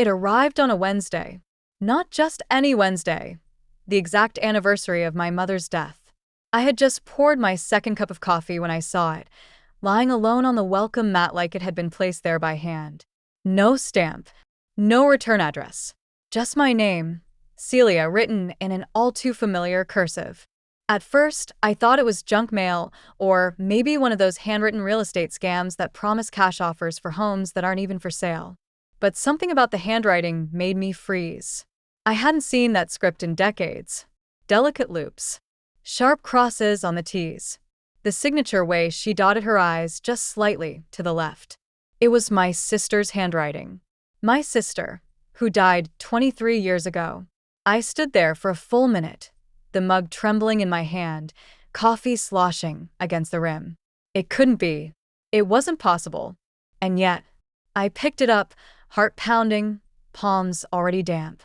It arrived on a Wednesday. Not just any Wednesday. The exact anniversary of my mother's death. I had just poured my second cup of coffee when I saw it, lying alone on the welcome mat like it had been placed there by hand. No stamp. No return address. Just my name, Celia, written in an all-too-familiar cursive. At first, I thought it was junk mail, or maybe one of those handwritten real estate scams that promise cash offers for homes that aren't even for sale. But something about the handwriting made me freeze. I hadn't seen that script in decades. Delicate loops. Sharp crosses on the T's. The signature way she dotted her I's just slightly to the left. It was my sister's handwriting. My sister, who died 23 years ago. I stood there for a full minute, the mug trembling in my hand, coffee sloshing against the rim. It couldn't be. It wasn't possible. And yet, I picked it up, heart pounding, palms already damp.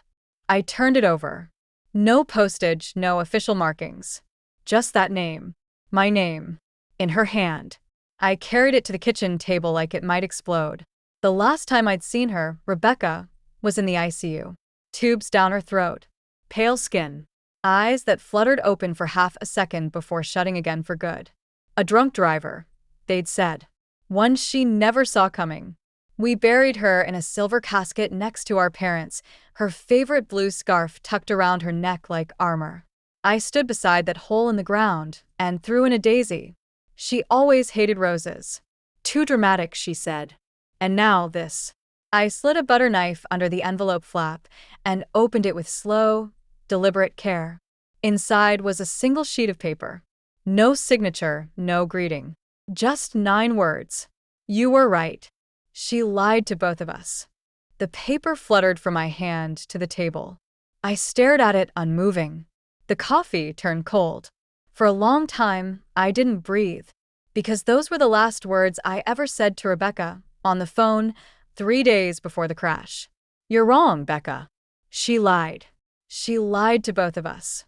I turned it over. No postage, no official markings. Just that name. My name. In her hand. I carried it to the kitchen table like it might explode. The last time I'd seen her, Rebecca, was in the ICU. Tubes down her throat. Pale skin. Eyes that fluttered open for half a second before shutting again for good. A drunk driver, they'd said. One she never saw coming. We buried her in a silver casket next to our parents, her favorite blue scarf tucked around her neck like armor. I stood beside that hole in the ground and threw in a daisy. She always hated roses. Too dramatic, she said. And now this. I slid a butter knife under the envelope flap and opened it with slow, deliberate care. Inside was a single sheet of paper. No signature, no greeting. Just 9 words. You were right. She lied to both of us. The paper fluttered from my hand to the table. I stared at it unmoving. The coffee turned cold. For a long time, I didn't breathe, because those were the last words I ever said to Rebecca on the phone 3 days before the crash. You're wrong, Becca. She lied. She lied to both of us.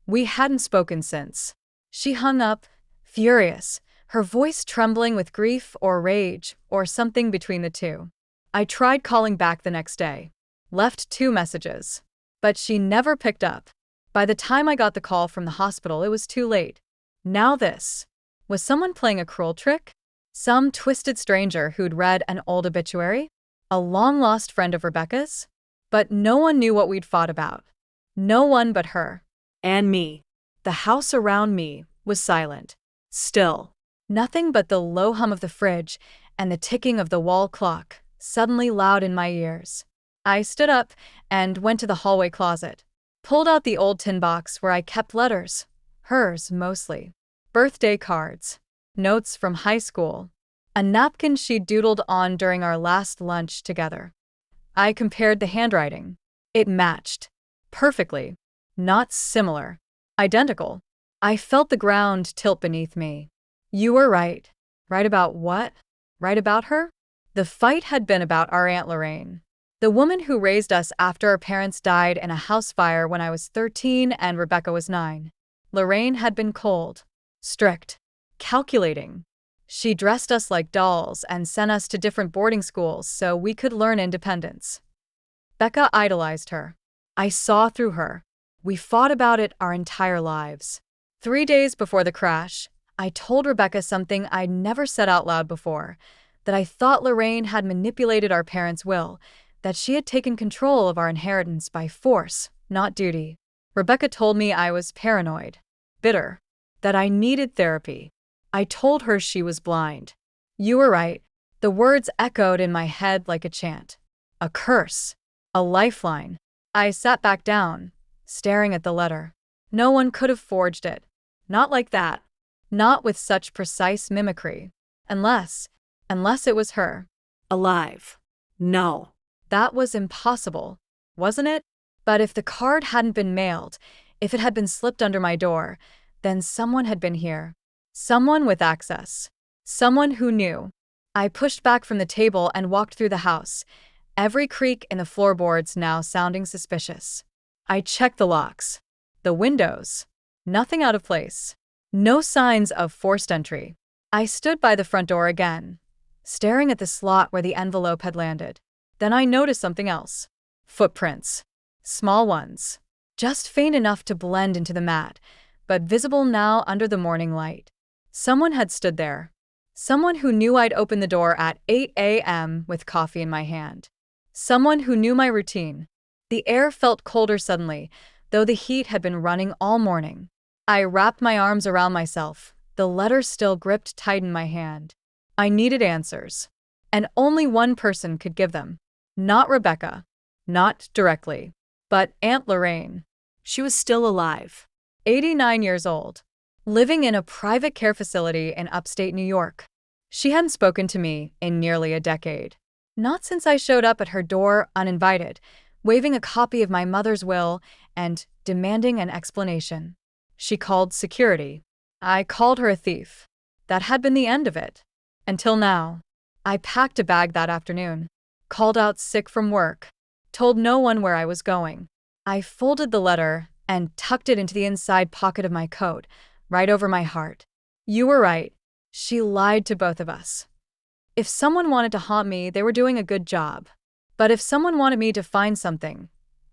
We hadn't spoken since. She hung up, furious, her voice trembling with grief or rage or something between the two. I tried calling back the next day. Left 2 messages. But she never picked up. By the time I got the call from the hospital, it was too late. Now this. Was someone playing a cruel trick? Some twisted stranger who'd read an old obituary? A long-lost friend of Rebecca's? But no one knew what we'd fought about. No one but her. And me. The house around me was silent. Still. Nothing but the low hum of the fridge and the ticking of the wall clock, suddenly loud in my ears. I stood up and went to the hallway closet. Pulled out the old tin box where I kept letters. Hers, mostly. Birthday cards. Notes from high school. A napkin she'd doodled on during our last lunch together. I compared the handwriting. It matched. Perfectly. Not similar. Identical. I felt the ground tilt beneath me. You were right. Right about what? Right about her? The fight had been about our Aunt Lorraine. The woman who raised us after our parents died in a house fire when I was 13 and Rebecca was 9. Lorraine had been cold. Strict. Calculating. She dressed us like dolls and sent us to different boarding schools so we could learn independence. Becca idolized her. I saw through her. We fought about it our entire lives. 3 days before the crash, I told Rebecca something I'd never said out loud before, that I thought Lorraine had manipulated our parents' will, that she had taken control of our inheritance by force, not duty. Rebecca told me I was paranoid, bitter, that I needed therapy. I told her she was blind. You were right. The words echoed in my head like a chant. A curse. A lifeline. I sat back down, staring at the letter. No one could have forged it. Not like that. Not with such precise mimicry. Unless it was her. Alive. No. That was impossible, wasn't it? But if the card hadn't been mailed, if it had been slipped under my door, then someone had been here. Someone with access. Someone who knew. I pushed back from the table and walked through the house, every creak in the floorboards now sounding suspicious. I checked the locks. The windows. Nothing out of place. No signs of forced entry. I stood by the front door again, staring at the slot where the envelope had landed. Then I noticed something else. Footprints. Small ones. Just faint enough to blend into the mat, but visible now under the morning light. Someone had stood there. Someone who knew I'd open the door at 8 a.m. with coffee in my hand. Someone who knew my routine. The air felt colder suddenly, though the heat had been running all morning. I wrapped my arms around myself, the letter still gripped tight in my hand. I needed answers. And only one person could give them. Not Rebecca. Not directly. But Aunt Lorraine. She was still alive. 89 years old. Living in a private care facility in upstate New York. She hadn't spoken to me in nearly a decade. Not since I showed up at her door uninvited, waving a copy of my mother's will and demanding an explanation. She called security. I called her a thief. That had been the end of it. Until now. I packed a bag that afternoon. Called out sick from work. Told no one where I was going. I folded the letter and tucked it into the inside pocket of my coat, right over my heart. You were right. She lied to both of us. If someone wanted to haunt me, they were doing a good job. But if someone wanted me to find something,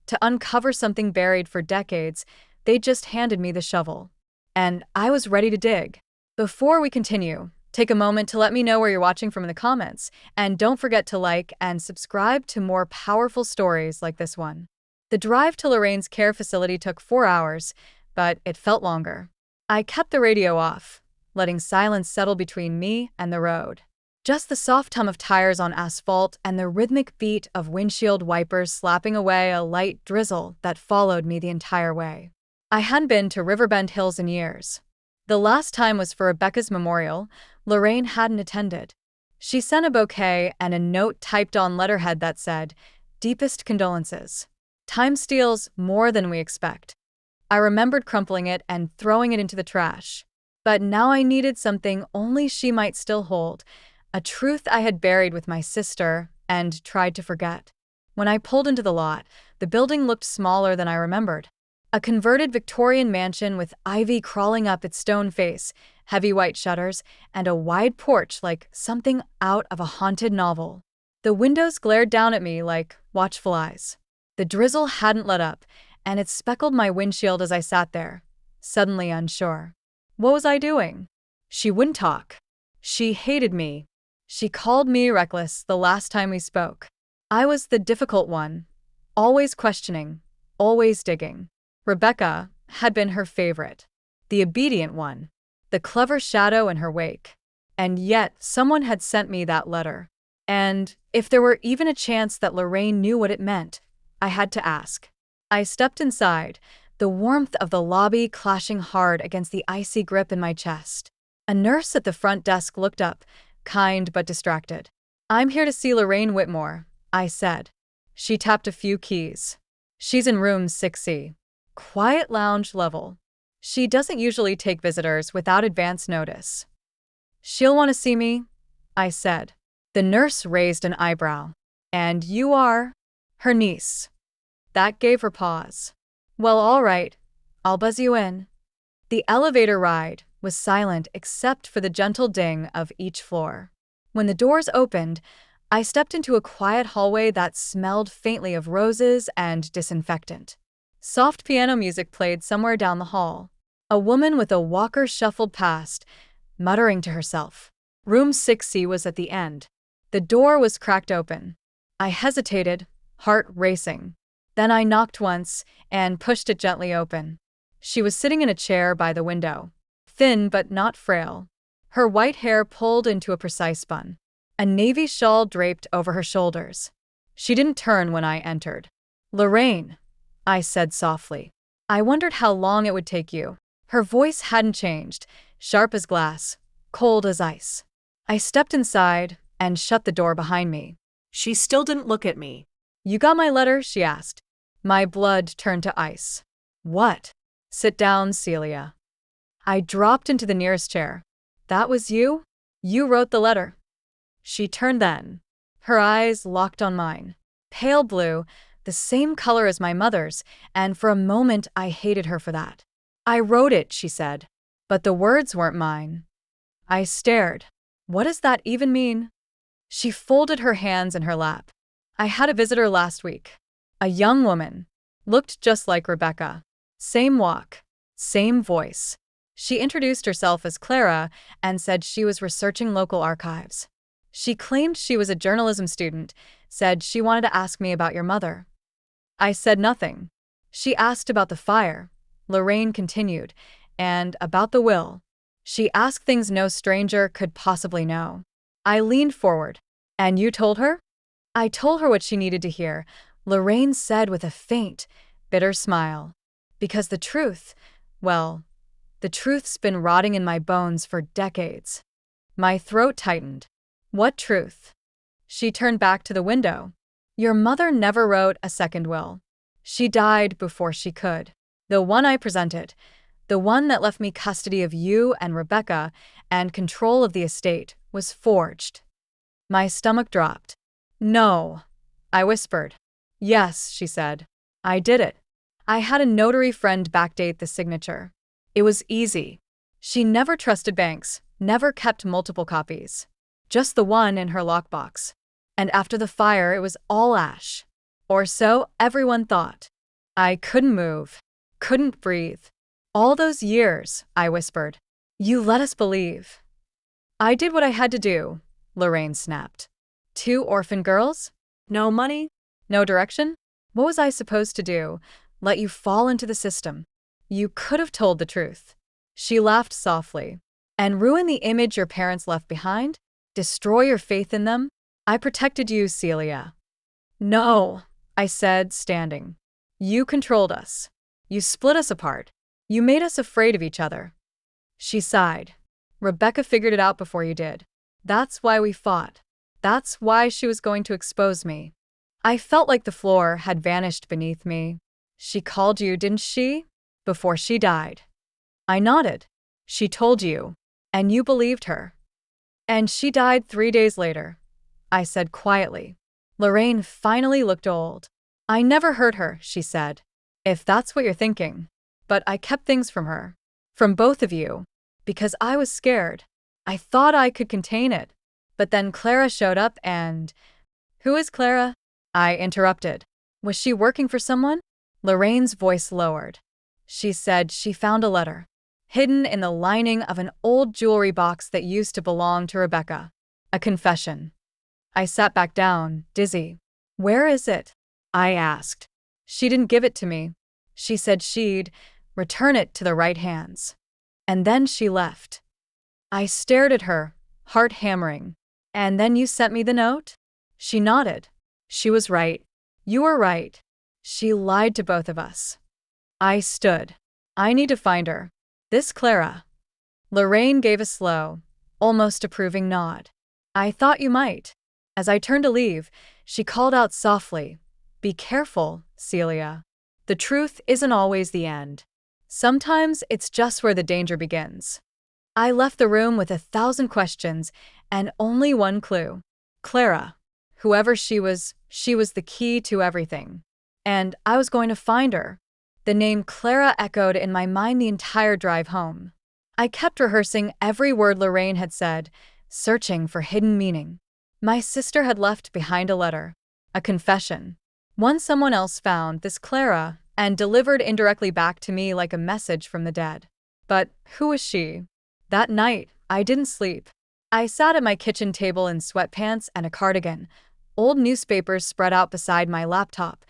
to uncover something buried for decades, they just handed me the shovel. And I was ready to dig. Before we continue, take a moment to let me know where you're watching from in the comments, and don't forget to like and subscribe to more powerful stories like this one. The drive to Lorraine's care facility took 4 hours, but it felt longer. I kept the radio off, letting silence settle between me and the road. Just the soft hum of tires on asphalt and the rhythmic beat of windshield wipers slapping away a light drizzle that followed me the entire way. I hadn't been to Riverbend Hills in years. The last time was for Rebecca's memorial. Lorraine hadn't attended. She sent a bouquet and a note typed on letterhead that said, "Deepest condolences. Time steals more than we expect." I remembered crumpling it and throwing it into the trash. But now I needed something only she might still hold, a truth I had buried with my sister and tried to forget. When I pulled into the lot, the building looked smaller than I remembered. A converted Victorian mansion with ivy crawling up its stone face, heavy white shutters, and a wide porch like something out of a haunted novel. The windows glared down at me like watchful eyes. The drizzle hadn't let up, and it speckled my windshield as I sat there, suddenly unsure. What was I doing? She wouldn't talk. She hated me. She called me reckless the last time we spoke. I was the difficult one, always questioning, always digging. Rebecca had been her favorite, the obedient one, the clever shadow in her wake. And yet someone had sent me that letter. And if there were even a chance that Lorraine knew what it meant, I had to ask. I stepped inside, the warmth of the lobby clashing hard against the icy grip in my chest. A nurse at the front desk looked up, kind but distracted. "I'm here to see Lorraine Whitmore," I said. She tapped a few keys. "She's in room 6C. Quiet lounge level. She doesn't usually take visitors without advance notice." "She'll want to see me," I said. The nurse raised an eyebrow. "And you are?" "Her niece." That gave her pause. "Well, all right. I'll buzz you in." The elevator ride was silent except for the gentle ding of each floor. When the doors opened, I stepped into a quiet hallway that smelled faintly of roses and disinfectant. Soft piano music played somewhere down the hall. A woman with a walker shuffled past, muttering to herself. Room 6C was at the end. The door was cracked open. I hesitated, heart racing. Then I knocked once and pushed it gently open. She was sitting in a chair by the window, thin but not frail. Her white hair pulled into a precise bun. A navy shawl draped over her shoulders. She didn't turn when I entered. "Lorraine," I said softly. "I wondered how long it would take you." Her voice hadn't changed, sharp as glass, cold as ice. I stepped inside and shut the door behind me. She still didn't look at me. "You got my letter?" she asked. My blood turned to ice. "What?" "Sit down, Celia." I dropped into the nearest chair. "That was you? You wrote the letter?" She turned then. Her eyes locked on mine. Pale blue, the same color as my mother's, and for a moment I hated her for that. "I wrote it," she said. "But the words weren't mine." I stared. What does that even mean? She folded her hands in her lap. I had a visitor last week. A young woman. Looked just like Rebecca. Same walk. Same voice. She introduced herself as Clara and said she was researching local archives. She claimed she was a journalism student, said she wanted to ask me about your mother. I said nothing. She asked about the fire. Lorraine continued, and about the will. She asked things no stranger could possibly know. I leaned forward. And you told her? I told her what she needed to hear, Lorraine said with a faint, bitter smile. Because the truth, well, the truth's been rotting in my bones for decades. My throat tightened. What truth? She turned back to the window. Your mother never wrote a second will. She died before she could. The one I presented, the one that left me custody of you and Rebecca and control of the estate, was forged. My stomach dropped. No, I whispered. Yes, she said. I did it. I had a notary friend backdate the signature. It was easy. She never trusted banks, never kept multiple copies. Just the one in her lockbox. And after the fire, it was all ash. Or so everyone thought. I couldn't move. Couldn't breathe. All those years, I whispered. You let us believe. I did what I had to do, Lorraine snapped. 2 orphan girls? No money? No direction? What was I supposed to do? Let you fall into the system? You could have told the truth. She laughed softly. And ruin the image your parents left behind? Destroy your faith in them? I protected you, Celia. No, I said, standing. You controlled us. You split us apart. You made us afraid of each other. She sighed. Rebecca figured it out before you did. That's why we fought. That's why she was going to expose me. I felt like the floor had vanished beneath me. She called you, didn't she? Before she died. I nodded. She told you. And you believed her. And she died 3 days later, I said quietly. Lorraine finally looked old. I never hurt her, she said. If that's what you're thinking. But I kept things from her. From both of you. Because I was scared. I thought I could contain it. But then Clara showed up and… Who is Clara? I interrupted. Was she working for someone? Lorraine's voice lowered. She said she found a letter. Hidden in the lining of an old jewelry box that used to belong to Rebecca. A confession. I sat back down, dizzy. Where is it? I asked. She didn't give it to me. She said she'd return it to the right hands. And then she left. I stared at her, heart hammering. And then you sent me the note? She nodded. She was right. You were right. She lied to both of us. I stood. I need to find her. This Clara. Lorraine gave a slow, almost approving nod. I thought you might. As I turned to leave, she called out softly, Be careful, Celia. The truth isn't always the end. Sometimes it's just where the danger begins. I left the room with 1,000 questions and only one clue. Clara. Whoever she was the key to everything. And I was going to find her. The name Clara echoed in my mind the entire drive home. I kept rehearsing every word Lorraine had said, searching for hidden meaning. My sister had left behind a letter. A confession. One someone else found, this Clara, and delivered indirectly back to me like a message from the dead. But who was she? That night, I didn't sleep. I sat at my kitchen table in sweatpants and a cardigan, old newspapers spread out beside my laptop,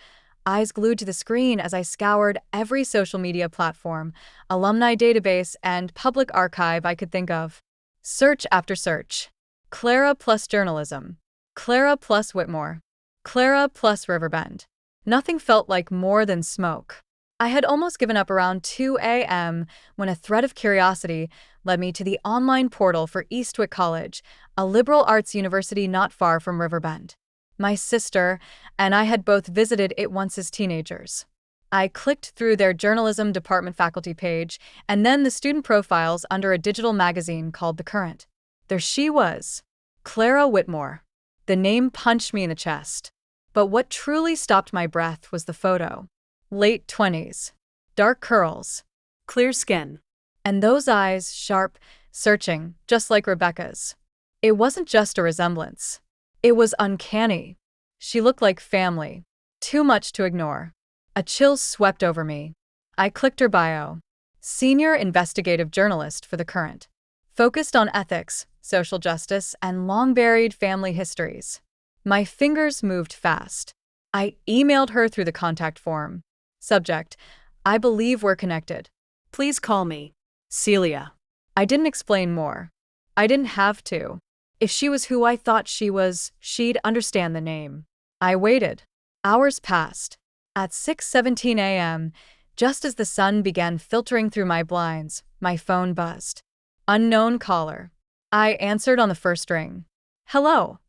eyes glued to the screen as I scoured every social media platform, alumni database, and public archive I could think of. Search after search. Clara plus journalism. Clara plus Whitmore. Clara plus Riverbend. Nothing felt like more than smoke. I had almost given up around 2 a.m. when a thread of curiosity led me to the online portal for Eastwick College, a liberal arts university not far from Riverbend. My sister and I had both visited it once as teenagers. I clicked through their journalism department faculty page and then the student profiles under a digital magazine called The Current. There she was, Clara Whitmore. The name punched me in the chest. But what truly stopped my breath was the photo. Late 20s. Dark curls. Clear skin. And those eyes, sharp, searching, just like Rebecca's. It wasn't just a resemblance. It was uncanny. She looked like family. Too much to ignore. A chill swept over me. I clicked her bio. Senior investigative journalist for The Current. Focused on ethics, social justice, and long-buried family histories. My fingers moved fast. I emailed her through the contact form. Subject: I believe we're connected. Please call me Celia. I didn't explain more. I didn't have to. If she was who I thought she was, she'd understand the name. I waited. Hours passed. At 6:17 a.m., just as the sun began filtering through my blinds, my phone buzzed. Unknown caller. I answered on the first ring. Hello.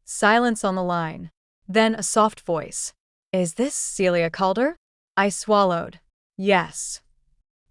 Silence on the line. Then a soft voice. Is this Celia Calder? I swallowed. Yes.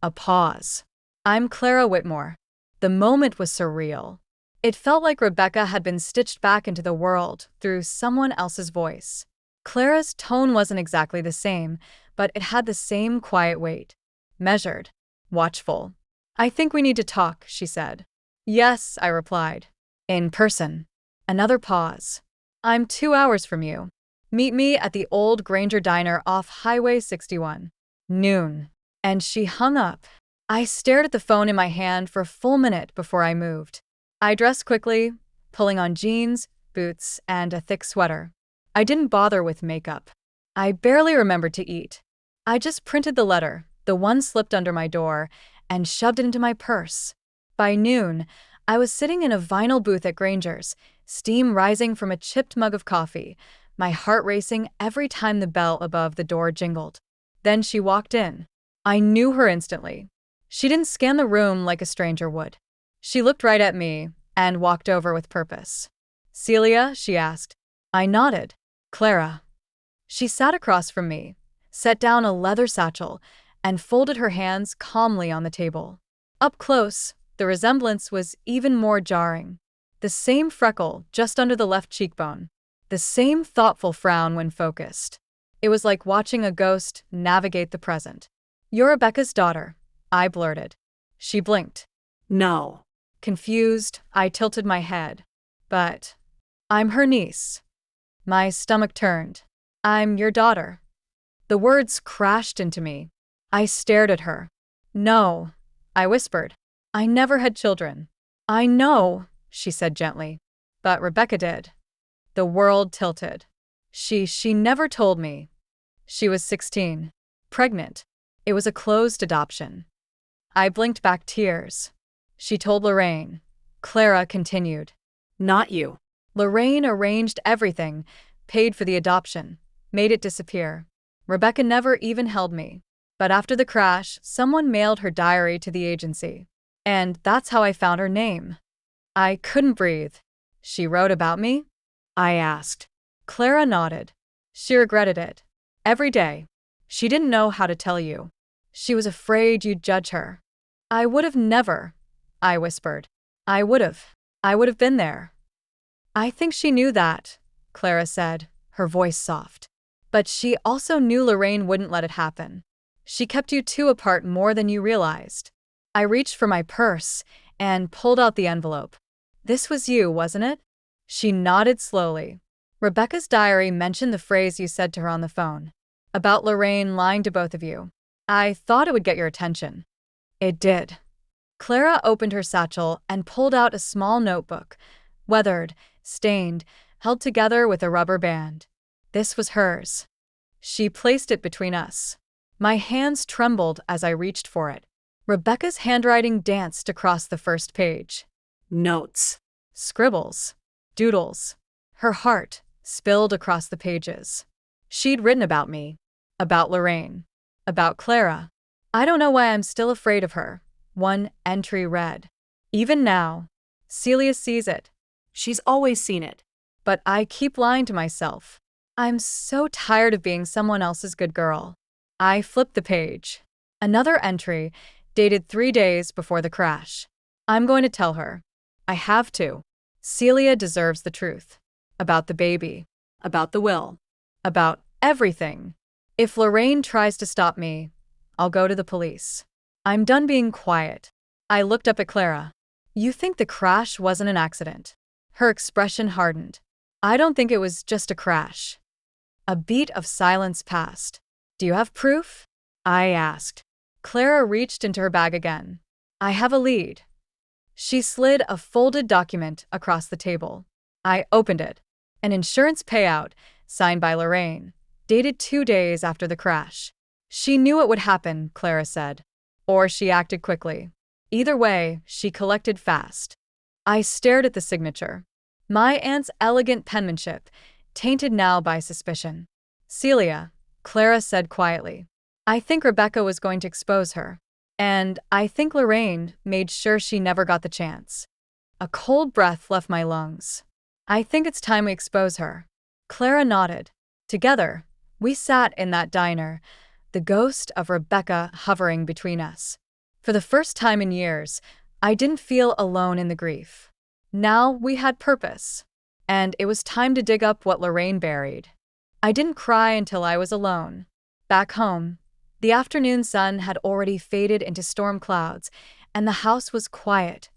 A pause. I'm Clara Whitmore. The moment was surreal. It felt like Rebecca had been stitched back into the world through someone else's voice. Clara's tone wasn't exactly the same, but it had the same quiet weight. Measured. Watchful. I think we need to talk, she said. Yes, I replied. In person. Another pause. I'm 2 hours from you. Meet me at the old Granger Diner off Highway 61. Noon. And she hung up. I stared at the phone in my hand for a full minute before I moved. I dressed quickly, pulling on jeans, boots, and a thick sweater. I didn't bother with makeup. I barely remembered to eat. I just printed the letter, the one slipped under my door, and shoved it into my purse. By noon, I was sitting in a vinyl booth at Granger's, steam rising from a chipped mug of coffee, my heart racing every time the bell above the door jingled. Then she walked in. I knew her instantly. She didn't scan the room like a stranger would. She looked right at me and walked over with purpose. Celia, she asked. I nodded. Clara. She sat across from me, set down a leather satchel, and folded her hands calmly on the table. Up close, the resemblance was even more jarring. The same freckle just under the left cheekbone. The same thoughtful frown when focused. It was like watching a ghost navigate the present. You're Rebecca's daughter, I blurted. She blinked. No. Confused, I tilted my head. But I'm her niece. My stomach turned. I'm your daughter. The words crashed into me. I stared at her. No, I whispered. I never had children. I know, she said gently. But Rebecca did. The world tilted. She never told me. She was 16. Pregnant. It was a closed adoption. I blinked back tears. She told Lorraine. Clara continued. Not you. Lorraine arranged everything, paid for the adoption, made it disappear. Rebecca never even held me. But after the crash, someone mailed her diary to the agency. And that's how I found her name. I couldn't breathe. She wrote about me? I asked. Clara nodded. She regretted it. Every day. She didn't know how to tell you. She was afraid you'd judge her. I would have never, I whispered. I would have been there. I think she knew that, Clara said, her voice soft. But she also knew Lorraine wouldn't let it happen. She kept you two apart more than you realized. I reached for my purse and pulled out the envelope. This was you, wasn't it? She nodded slowly. Rebecca's diary mentioned the phrase you said to her on the phone. About Lorraine lying to both of you. I thought it would get your attention. It did. Clara opened her satchel and pulled out a small notebook, weathered, stained, held together with a rubber band. This was hers. She placed it between us. My hands trembled as I reached for it. Rebecca's handwriting danced across the first page. Notes. Scribbles. Doodles. Her heart spilled across the pages. She'd written about me. About Lorraine. About Clara. I don't know why I'm still afraid of her. One entry read. Even now. Celia sees it. She's always seen it. But I keep lying to myself. I'm so tired of being someone else's good girl. I flipped the page. Another entry, dated 3 days before the crash. I'm going to tell her. I have to. Celia deserves the truth. About the baby. About the will. About everything. If Lorraine tries to stop me, I'll go to the police. I'm done being quiet. I looked up at Clara. You think the crash wasn't an accident? Her expression hardened. I don't think it was just a crash. A beat of silence passed. Do you have proof? I asked. Clara reached into her bag again. I have a lead. She slid a folded document across the table. I opened it. An insurance payout, signed by Lorraine, dated 2 days after the crash. She knew it would happen, Clara said. Or she acted quickly. Either way, she collected fast. I stared at the signature. My aunt's elegant penmanship, tainted now by suspicion. Celia, Clara said quietly. I think Rebecca was going to expose her. And I think Lorraine made sure she never got the chance. A cold breath left my lungs. I think it's time we expose her. Clara nodded. Together, we sat in that diner, the ghost of Rebecca hovering between us. For the first time in years, I didn't feel alone in the grief. Now we had purpose. And it was time to dig up what Lorraine buried. I didn't cry until I was alone. Back home, the afternoon sun had already faded into storm clouds, and the house was quiet,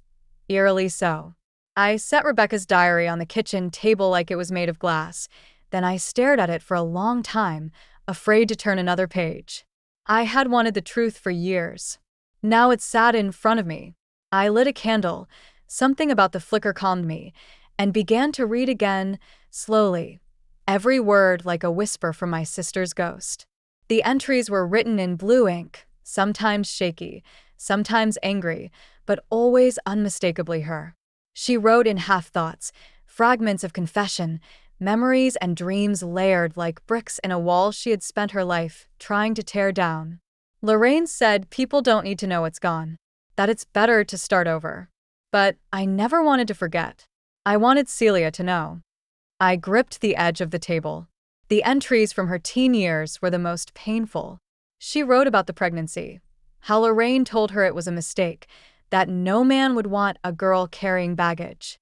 eerily so. I set Rebecca's diary on the kitchen table like it was made of glass. Then I stared at it for a long time, afraid to turn another page. I had wanted the truth for years. Now it sat in front of me. I lit a candle, something about the flicker calmed me, and began to read again, slowly, every word like a whisper from my sister's ghost. The entries were written in blue ink, sometimes shaky, sometimes angry, but always unmistakably her. She wrote in half-thoughts, fragments of confession, memories and dreams layered like bricks in a wall she had spent her life trying to tear down. Lorraine said people don't need to know what's gone, that it's better to start over. But I never wanted to forget. I wanted Celia to know. I gripped the edge of the table. The entries from her teen years were the most painful. She wrote about the pregnancy, how Lorraine told her it was a mistake, that no man would want a girl carrying baggage,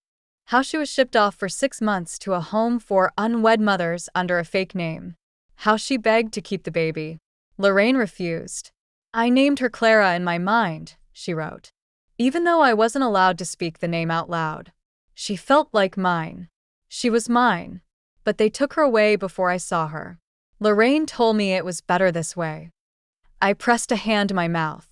how she was shipped off for 6 months to a home for unwed mothers under a fake name, how she begged to keep the baby. Lorraine refused. I named her Clara in my mind, she wrote, even though I wasn't allowed to speak the name out loud. She felt like mine. She was mine. But they took her away before I saw her. Lorraine told me it was better this way. I pressed a hand to my mouth.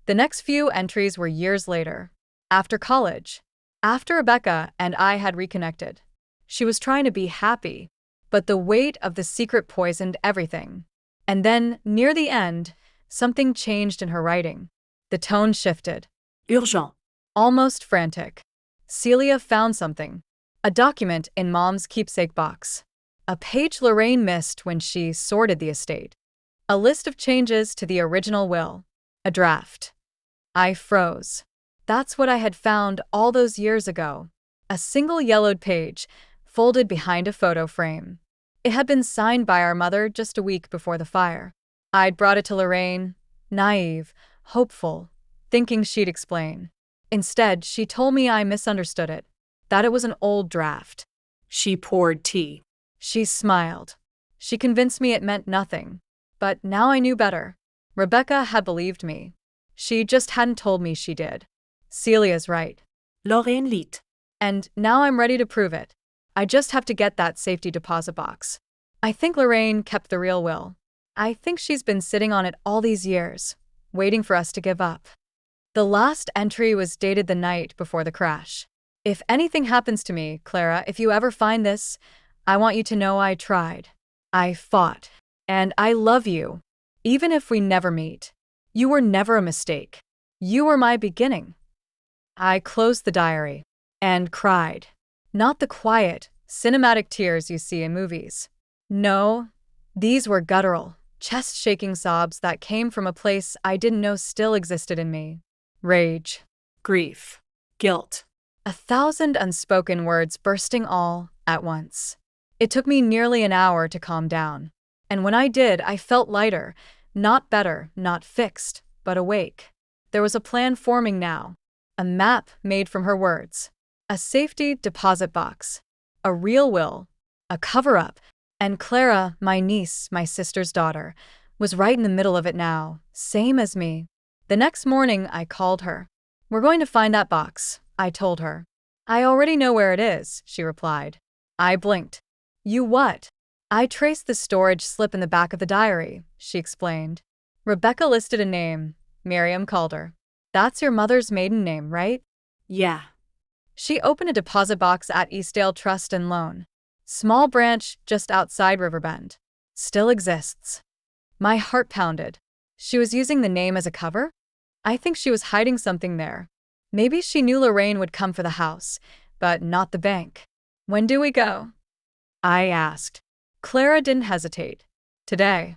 The next few entries were years later. After college. After Rebecca and I had reconnected. She was trying to be happy, but the weight of the secret poisoned everything. And then, near the end, something changed in her writing. The tone shifted. Urgent. Almost frantic. Celia found something. A document in Mom's keepsake box. A page Lorraine missed when she sorted the estate. A list of changes to the original will. A draft. I froze. That's what I had found all those years ago. A single yellowed page, folded behind a photo frame. It had been signed by our mother just a week before the fire. I'd brought it to Lorraine, naive, hopeful, thinking she'd explain. Instead, she told me I misunderstood it, that it was an old draft. She poured tea. She smiled. She convinced me it meant nothing. But now I knew better. Rebecca had believed me. She just hadn't told me she did. Celia's right. Lorraine lied. And now I'm ready to prove it. I just have to get that safety deposit box. I think Lorraine kept the real will. I think she's been sitting on it all these years, waiting for us to give up. The last entry was dated the night before the crash. If anything happens to me, Clara, if you ever find this, I want you to know I tried. I fought. And I love you. Even if we never meet. You were never a mistake. You were my beginning. I closed the diary. And cried. Not the quiet, cinematic tears you see in movies. No, these were guttural, chest-shaking sobs that came from a place I didn't know still existed in me. Rage. Grief. Guilt. 1,000 unspoken words bursting all at once. It took me nearly an hour to calm down. And when I did, I felt lighter, not better, not fixed, but awake. There was a plan forming now. A map made from her words. A safety deposit box. A real will. A cover-up. And Clara, my niece, my sister's daughter, was right in the middle of it now, same as me. The next morning, I called her. We're going to find that box, I told her. I already know where it is, she replied. I blinked. You what? I traced the storage slip in the back of the diary, she explained. Rebecca listed a name, Miriam Calder. That's your mother's maiden name, right? Yeah. She opened a deposit box at Eastdale Trust and Loan. Small branch just outside Riverbend. Still exists. My heart pounded. She was using the name as a cover? I think she was hiding something there. Maybe she knew Lorraine would come for the house, but not the bank. When do we go? I asked. Clara didn't hesitate. Today.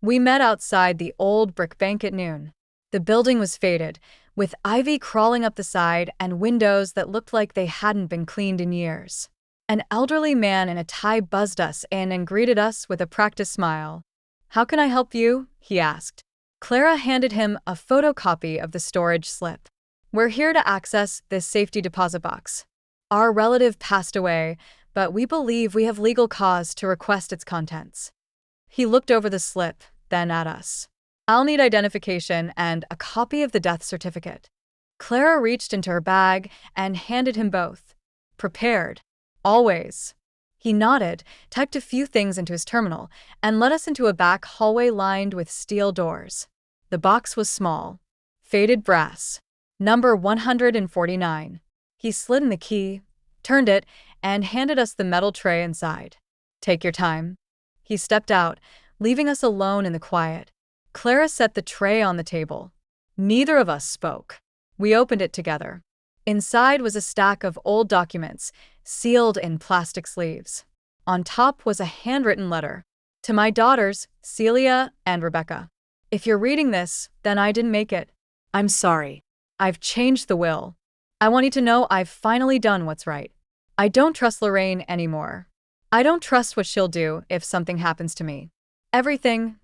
We met outside the old brick bank at noon. The building was faded, with ivy crawling up the side and windows that looked like they hadn't been cleaned in years. An elderly man in a tie buzzed us in and greeted us with a practiced smile. How can I help you? He asked. Clara handed him a photocopy of the storage slip. We're here to access this safety deposit box. Our relative passed away, but we believe we have legal cause to request its contents. He looked over the slip, then at us. I'll need identification and a copy of the death certificate. Clara reached into her bag and handed him both. Prepared. Always. He nodded, typed a few things into his terminal, and led us into a back hallway lined with steel doors. The box was small. Faded brass. Number 149. He slid in the key, turned it, and handed us the metal tray inside. Take your time. He stepped out, leaving us alone in the quiet. Clara set the tray on the table. Neither of us spoke. We opened it together. Inside was a stack of old documents, sealed in plastic sleeves. On top was a handwritten letter. To my daughters, Celia and Rebecca. If you're reading this, then I didn't make it. I'm sorry. I've changed the will. I want you to know I've finally done what's right. I don't trust Lorraine anymore. I don't trust what she'll do if something happens to me. Everything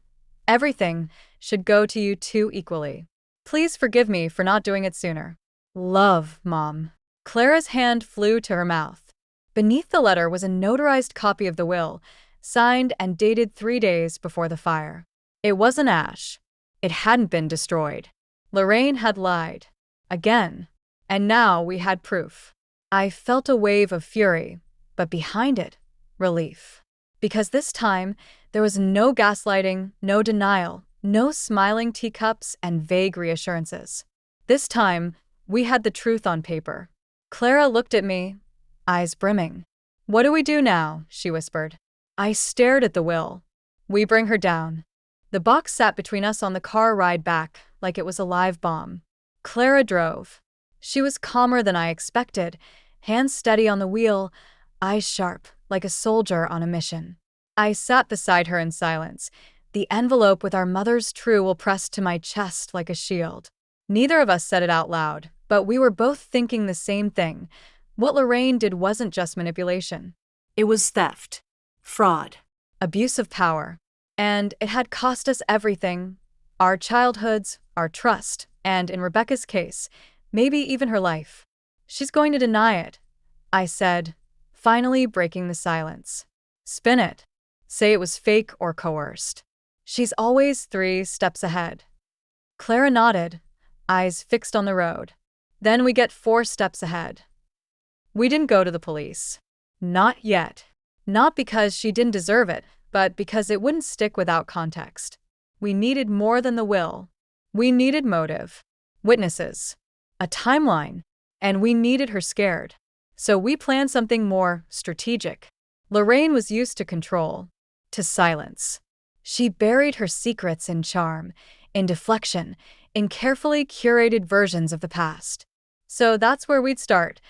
should go to you two equally. Please forgive me for not doing it sooner. Love, Mom. Clara's hand flew to her mouth. Beneath the letter was a notarized copy of the will, signed and dated 3 days before the fire. It wasn't ash. It hadn't been destroyed. Lorraine had lied. Again. And now we had proof. I felt a wave of fury, but behind it, relief. Because this time, there was no gaslighting, no denial, no smiling teacups and vague reassurances. This time, we had the truth on paper. Clara looked at me, eyes brimming. What do we do now? She whispered. I stared at the will. We bring her down. The box sat between us on the car ride back, like it was a live bomb. Clara drove. She was calmer than I expected, hands steady on the wheel, eyes sharp, like a soldier on a mission. I sat beside her in silence, the envelope with our mother's true will pressed to my chest like a shield. Neither of us said it out loud, but we were both thinking the same thing. What Lorraine did wasn't just manipulation. It was theft. Fraud. Abuse of power. And it had cost us everything. Our childhoods, our trust, and in Rebecca's case, maybe even her life. She's going to deny it, I said, finally breaking the silence. Spin it. Say it was fake or coerced. She's always 3 steps ahead. Clara nodded, eyes fixed on the road. Then we get 4 steps ahead. We didn't go to the police. Not yet. Not because she didn't deserve it, but because it wouldn't stick without context. We needed more than the will. We needed motive, witnesses, a timeline, and we needed her scared. So we planned something more strategic. Lorraine was used to control, to silence. She buried her secrets in charm, in deflection, in carefully curated versions of the past. So that's where we'd start,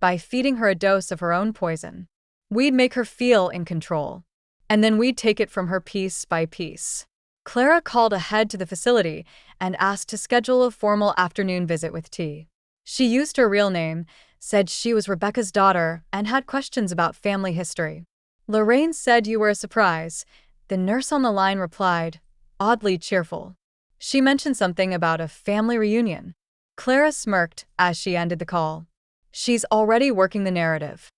by feeding her a dose of her own poison. We'd make her feel in control, and then we'd take it from her piece by piece. Clara called ahead to the facility and asked to schedule a formal afternoon visit with T. She used her real name, said she was Rebecca's daughter, and had questions about family history. Lorraine said you were a surprise. The nurse on the line replied, oddly cheerful. She mentioned something about a family reunion. Clara smirked as she ended the call. She's already working the narrative.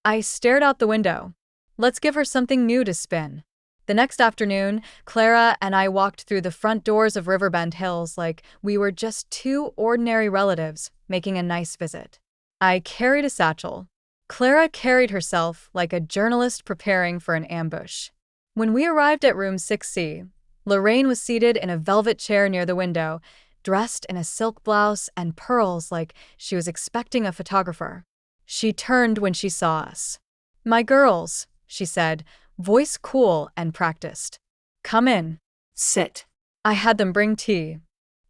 I stared out the window. Let's give her something new to spin. The next afternoon, Clara and I walked through the front doors of Riverbend Hills like we were just 2 ordinary relatives making a nice visit. I carried a satchel. Clara carried herself like a journalist preparing for an ambush. When we arrived at room 6C, Lorraine was seated in a velvet chair near the window, dressed in a silk blouse and pearls like she was expecting a photographer. She turned when she saw us. "My girls," she said, voice cool and practiced. "Come in." Sit. I had them bring tea.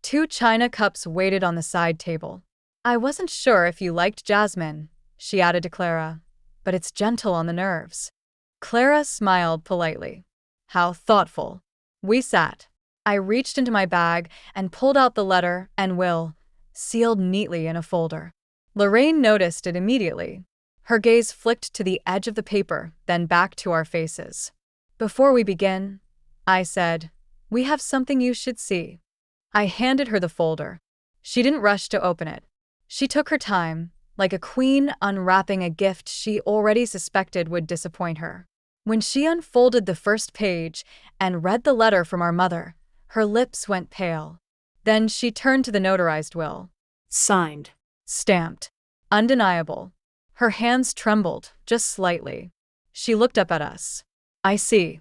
2 china cups waited on the side table. "I wasn't sure if you liked jasmine," she added to Clara, "but it's gentle on the nerves." Clara smiled politely. How thoughtful. We sat. I reached into my bag and pulled out the letter and will, sealed neatly in a folder. Lorraine noticed it immediately. Her gaze flicked to the edge of the paper, then back to our faces. "Before we begin," I said, "we have something you should see." I handed her the folder. She didn't rush to open it. She took her time, like a queen unwrapping a gift she already suspected would disappoint her. When she unfolded the first page and read the letter from our mother, her lips went pale. Then she turned to the notarized will. Signed. Stamped. Undeniable. Her hands trembled, just slightly. She looked up at us. "I see.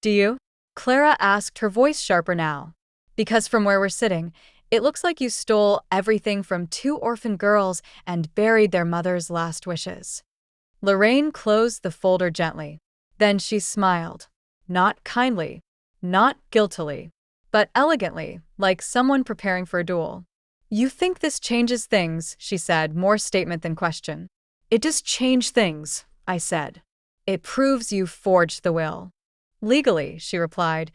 Do you?" Clara asked, her voice sharper now. "Because from where we're sitting, it looks like you stole everything from 2 orphan girls and buried their mother's last wishes." Lorraine closed the folder gently. Then she smiled. Not kindly, not guiltily, but elegantly, like someone preparing for a duel. "You think this changes things," she said, more statement than question. "It does change things," I said. "It proves you forged the will." "Legally," she replied,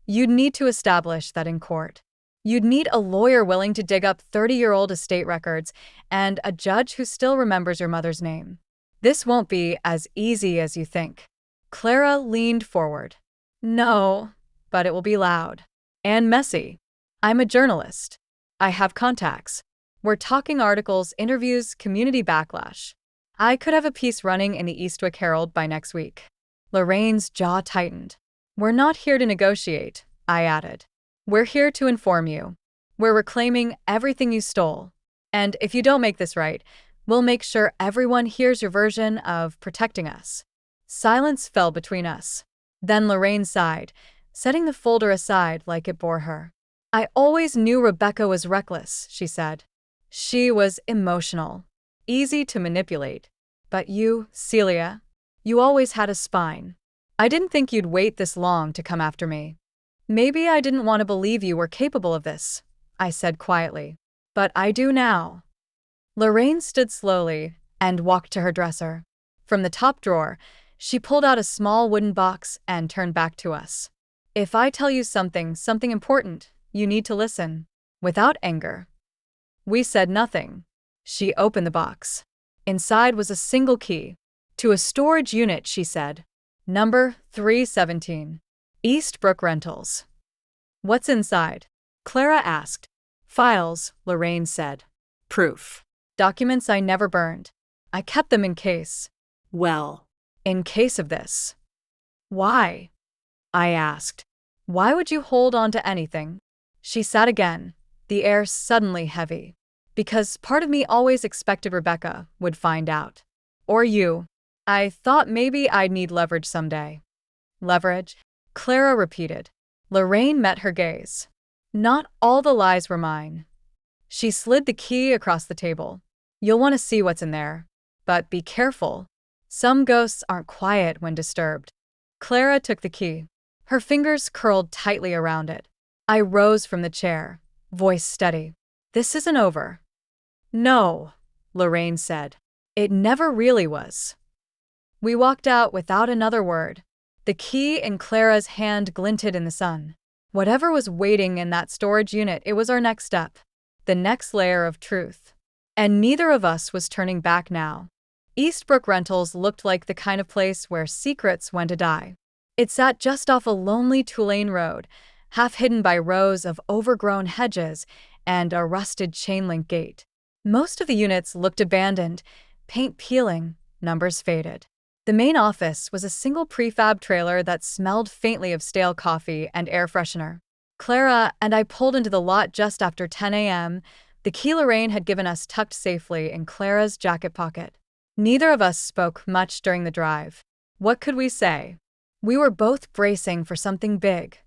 "you'd need to establish that in court. You'd need a lawyer willing to dig up 30-year-old estate records and a judge who still remembers your mother's name. This won't be as easy as you think." Clara leaned forward. "No, but it will be loud. And messy. I'm a journalist. I have contacts. We're talking articles, interviews, community backlash. I could have a piece running in the Eastwick Herald by next week." Lorraine's jaw tightened. "We're not here to negotiate," I added. "We're here to inform you. We're reclaiming everything you stole. And if you don't make this right, we'll make sure everyone hears your version of protecting us." Silence fell between us. Then Lorraine sighed, setting the folder aside like it bore her. "I always knew Rebecca was reckless," she said. "She was emotional, easy to manipulate. But you, Celia, you always had a spine. I didn't think you'd wait this long to come after me." "Maybe I didn't want to believe you were capable of this," I said quietly. "But I do now." Lorraine stood slowly and walked to her dresser. From the top drawer, she pulled out a small wooden box and turned back to us. "If I tell you something important, you need to listen, without anger." We said nothing. She opened the box. Inside was a single key. "To a storage unit," she said. "Number 317. Eastbrook Rentals." "What's inside?" Clara asked. "Files," Lorraine said. Proof. "Documents I never burned. I kept them in case." Well. "In case of this." "Why?" I asked. "Why would you hold on to anything?" She sat again, the air suddenly heavy. "Because part of me always expected Rebecca would find out. Or you. I thought maybe I'd need leverage someday." "Leverage?" Clara repeated. Lorraine met her gaze. "Not all the lies were mine." She slid the key across the table. "You'll want to see what's in there. But be careful. Some ghosts aren't quiet when disturbed." Clara took the key. Her fingers curled tightly around it. I rose from the chair, voice steady. "This isn't over." "No," Lorraine said. "It never really was." We walked out without another word. The key in Clara's hand glinted in the sun. Whatever was waiting in that storage unit, it was our next step. The next layer of truth. And neither of us was turning back now. Eastbrook Rentals looked like the kind of place where secrets went to die. It sat just off a lonely two-lane road, half hidden by rows of overgrown hedges and a rusted chain-link gate. Most of the units looked abandoned, paint peeling, numbers faded. The main office was a single prefab trailer that smelled faintly of stale coffee and air freshener. Clara and I pulled into the lot just after 10 a.m., the key Lorraine had given us tucked safely in Clara's jacket pocket. Neither of us spoke much during the drive. What could we say? We were both bracing for something big.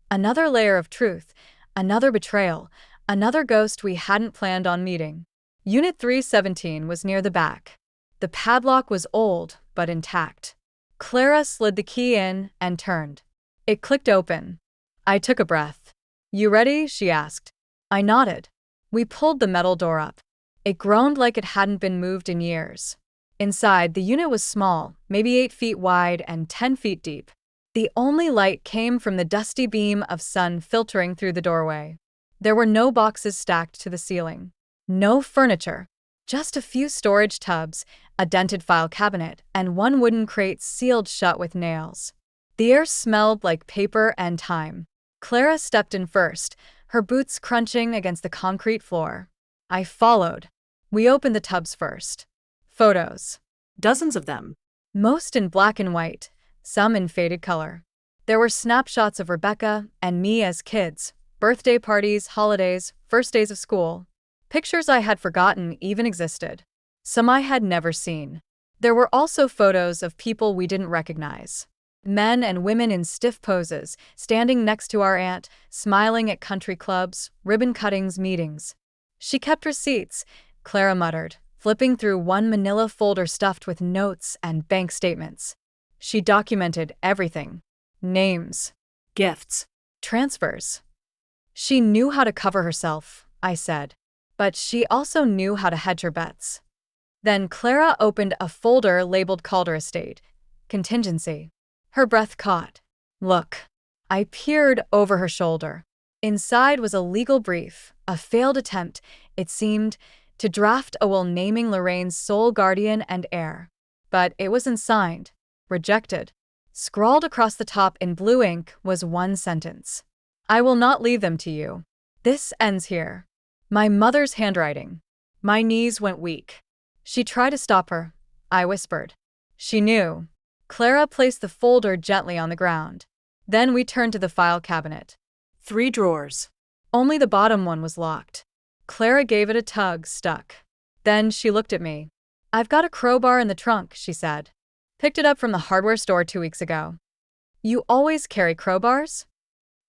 Another layer of truth, another betrayal, another ghost we hadn't planned on meeting. Unit 317 was near the back. The padlock was old, but intact. Clara slid the key in and turned. It clicked open. I took a breath. "You ready?" she asked. I nodded. We pulled the metal door up. It groaned like it hadn't been moved in years. Inside, the unit was small, maybe 8 feet wide and 10 feet deep. The only light came from the dusty beam of sun filtering through the doorway. There were no boxes stacked to the ceiling. No furniture. Just a few storage tubs, a dented file cabinet, and one wooden crate sealed shut with nails. The air smelled like paper and time. Clara stepped in first, her boots crunching against the concrete floor. I followed. We opened the tubs first. Photos. Dozens of them. Most in black and white, some in faded color. There were snapshots of Rebecca and me as kids, birthday parties, holidays, first days of school. Pictures I had forgotten even existed. Some I had never seen. There were also photos of people we didn't recognize. Men and women in stiff poses, standing next to our aunt, smiling at country clubs, ribbon cuttings, meetings. She kept receipts, Clara muttered, flipping through one manila folder stuffed with notes and bank statements. She documented everything. Names. Gifts. Transfers. She knew how to cover herself, I said. But she also knew how to hedge her bets. Then Clara opened a folder labeled Calder Estate. Contingency. Her breath caught. Look. I peered over her shoulder. Inside was a legal brief, a failed attempt, it seemed, to draft a will naming Lorraine's sole guardian and heir. But it wasn't signed. Rejected. Scrawled across the top in blue ink was one sentence. I will not leave them to you. This ends here. My mother's handwriting. My knees went weak. She tried to stop her. I whispered. She knew. Clara placed the folder gently on the ground. Then we turned to the file cabinet. 3 drawers. Only the bottom one was locked. Clara gave it a tug, stuck. Then she looked at me. I've got a crowbar in the trunk, she said. Picked it up from the hardware store 2 weeks ago. You always carry crowbars?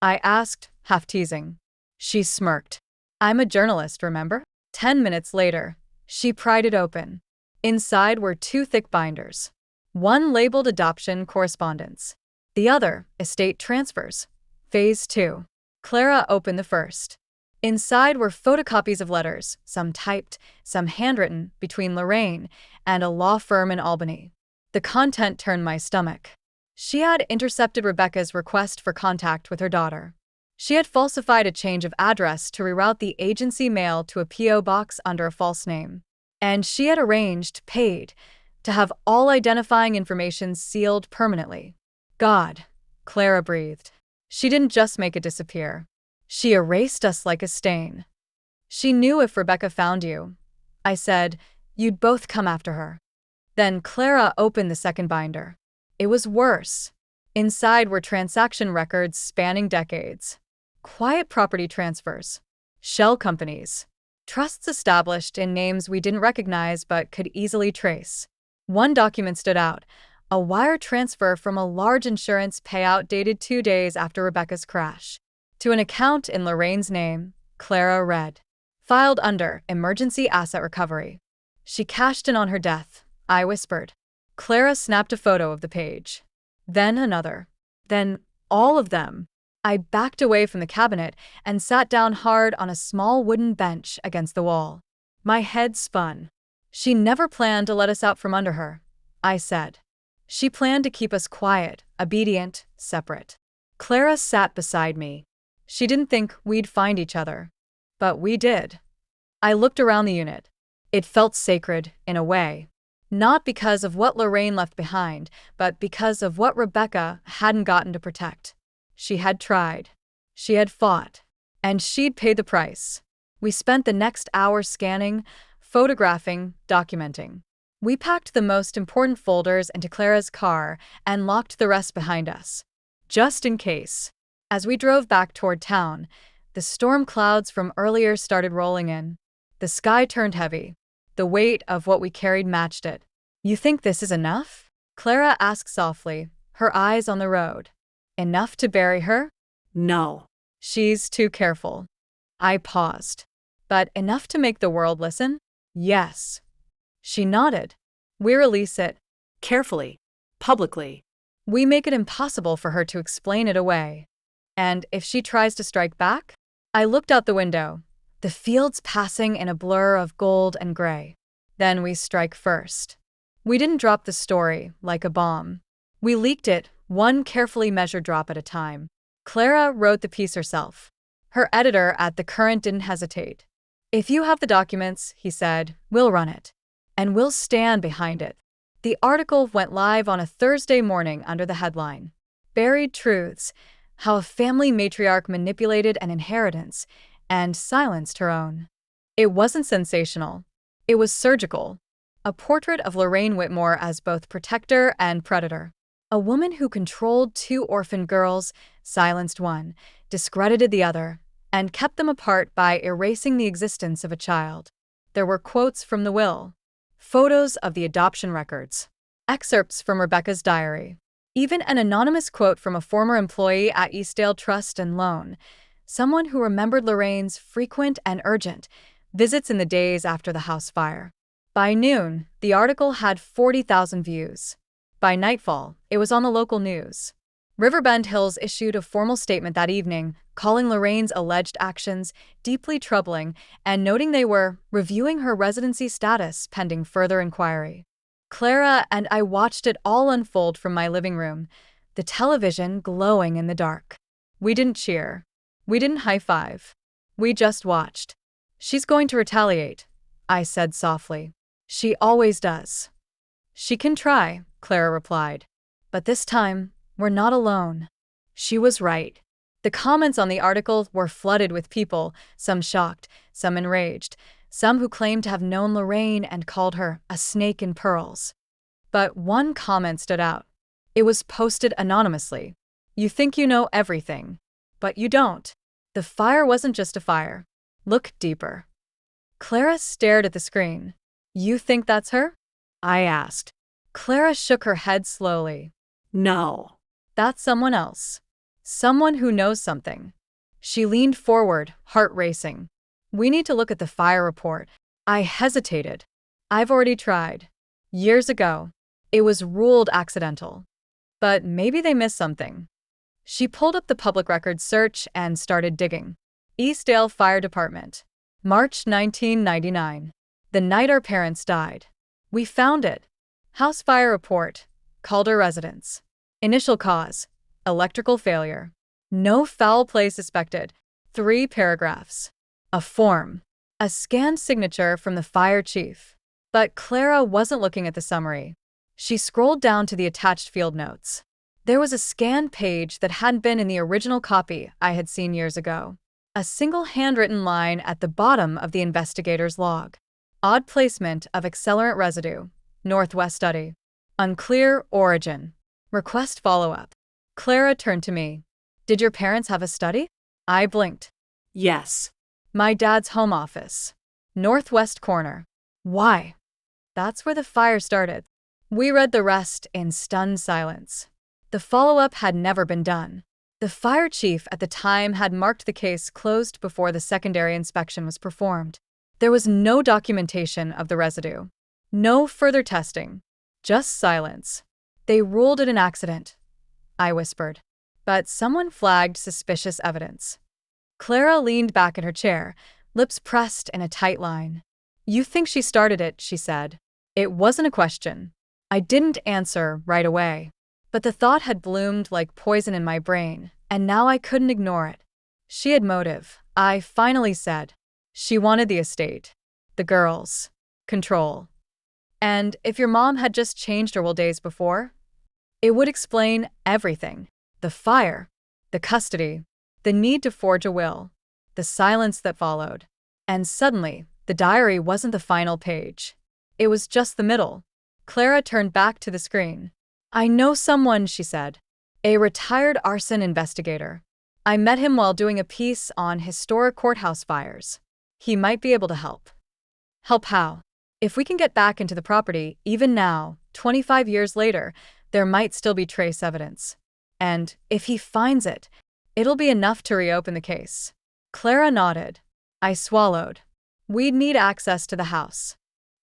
I asked, half teasing. She smirked. I'm a journalist, remember? 10 minutes later, she pried it open. Inside were 2 thick binders. One labeled Adoption Correspondence. The other, Estate Transfers. Phase 2. Clara opened the first. Inside were photocopies of letters, some typed, some handwritten, between Lorraine and a law firm in Albany. The content turned my stomach. She had intercepted Rebecca's request for contact with her daughter. She had falsified a change of address to reroute the agency mail to a P.O. box under a false name. And she had arranged, paid, to have all identifying information sealed permanently. God, Clara breathed. She didn't just make it disappear. She erased us like a stain. She knew if Rebecca found you, I said, you'd both come after her. Then Clara opened the second binder. It was worse. Inside were transaction records spanning decades. Quiet property transfers. Shell companies. Trusts established in names we didn't recognize but could easily trace. One document stood out. A wire transfer from a large insurance payout dated 2 days after Rebecca's crash. To an account in Lorraine's name, Clara read. Filed under Emergency Asset Recovery. She cashed in on her death, I whispered. Clara snapped a photo of the page. Then another. Then all of them. I backed away from the cabinet and sat down hard on a small wooden bench against the wall. My head spun. She never planned to let us out from under her, I said. She planned to keep us quiet, obedient, separate. Clara sat beside me. She didn't think we'd find each other. But we did. I looked around the unit. It felt sacred, in a way. Not because of what Lorraine left behind, but because of what Rebecca hadn't gotten to protect. She had tried. She had fought. And she'd paid the price. We spent the next hour scanning, photographing, documenting. We packed the most important folders into Clara's car and locked the rest behind us. Just in case. As we drove back toward town, the storm clouds from earlier started rolling in. The sky turned heavy. The weight of what we carried matched it. You think this is enough? Clara asked softly, her eyes on the road. Enough to bury her? No. She's too careful. I paused. But enough to make the world listen? Yes. She nodded. We release it. Carefully. Publicly. We make it impossible for her to explain it away. And if she tries to strike back? I looked out the window, the fields passing in a blur of gold and gray. Then we strike first. We didn't drop the story like a bomb. We leaked it, one carefully measured drop at a time. Clara wrote the piece herself. Her editor at The Current didn't hesitate. If you have the documents, he said, we'll run it. And we'll stand behind it. The article went live on a Thursday morning under the headline, Buried Truths: How a Family Matriarch Manipulated an Inheritance and Silenced Her Own. It wasn't sensational. It was surgical. A portrait of Lorraine Whitmore as both protector and predator. A woman who controlled two orphan girls, silenced one, discredited the other, and kept them apart by erasing the existence of a child. There were quotes from the will, photos of the adoption records, excerpts from Rebecca's diary, even an anonymous quote from a former employee at Eastdale Trust and Loan, someone who remembered Lorraine's frequent and urgent visits in the days after the house fire. By noon, the article had 40,000 views. By nightfall, it was on the local news. Riverbend Hills issued a formal statement that evening, calling Lorraine's alleged actions deeply troubling and noting they were reviewing her residency status pending further inquiry. Clara and I watched it all unfold from my living room, the television glowing in the dark. We didn't cheer. We didn't high-five. We just watched. She's going to retaliate, I said softly. She always does. She can try, Clara replied. But this time, we're not alone. She was right. The comments on the article were flooded with people, some shocked, some enraged, some who claimed to have known Lorraine and called her a snake in pearls. But one comment stood out. It was posted anonymously. You think you know everything, but you don't. The fire wasn't just a fire. Look deeper. Clara stared at the screen. You think that's her? I asked. Clara shook her head slowly. No. That's someone else. Someone who knows something. She leaned forward, heart racing. We need to look at the fire report. I hesitated. I've already tried. Years ago. It was ruled accidental. But maybe they missed something. She pulled up the public records search and started digging. Eastdale Fire Department. March 1999. The night our parents died. We found it. House fire report. Calder residence. Initial cause: electrical failure. No foul play suspected. 3 paragraphs. A form. A scanned signature from the fire chief. But Clara wasn't looking at the summary. She scrolled down to the attached field notes. There was a scanned page that hadn't been in the original copy I had seen years ago. A single handwritten line at the bottom of the investigator's log. Odd placement of accelerant residue. Northwest study. Unclear origin. Request follow-up. Clara turned to me. Did your parents have a study? I blinked. Yes. My dad's home office. Northwest corner. Why? That's where the fire started. We read the rest in stunned silence. The follow-up had never been done. The fire chief at the time had marked the case closed before the secondary inspection was performed. There was no documentation of the residue. No further testing. Just silence. They ruled it an accident, I whispered. But someone flagged suspicious evidence. Clara leaned back in her chair, lips pressed in a tight line. You think she started it, she said. It wasn't a question. I didn't answer right away. But the thought had bloomed like poison in my brain, and now I couldn't ignore it. She had motive, I finally said. She wanted the estate. The girls. Control. And if your mom had just changed her will days before, it would explain everything. The fire, the custody, the need to forge a will, the silence that followed. And suddenly, the diary wasn't the final page. It was just the middle. Clara turned back to the screen. I know someone, she said. A retired arson investigator. I met him while doing a piece on historic courthouse fires. He might be able to help. Help how? If we can get back into the property, even now, 25 years later, there might still be trace evidence. And if he finds it, it'll be enough to reopen the case. Clara nodded. I swallowed. We'd need access to the house.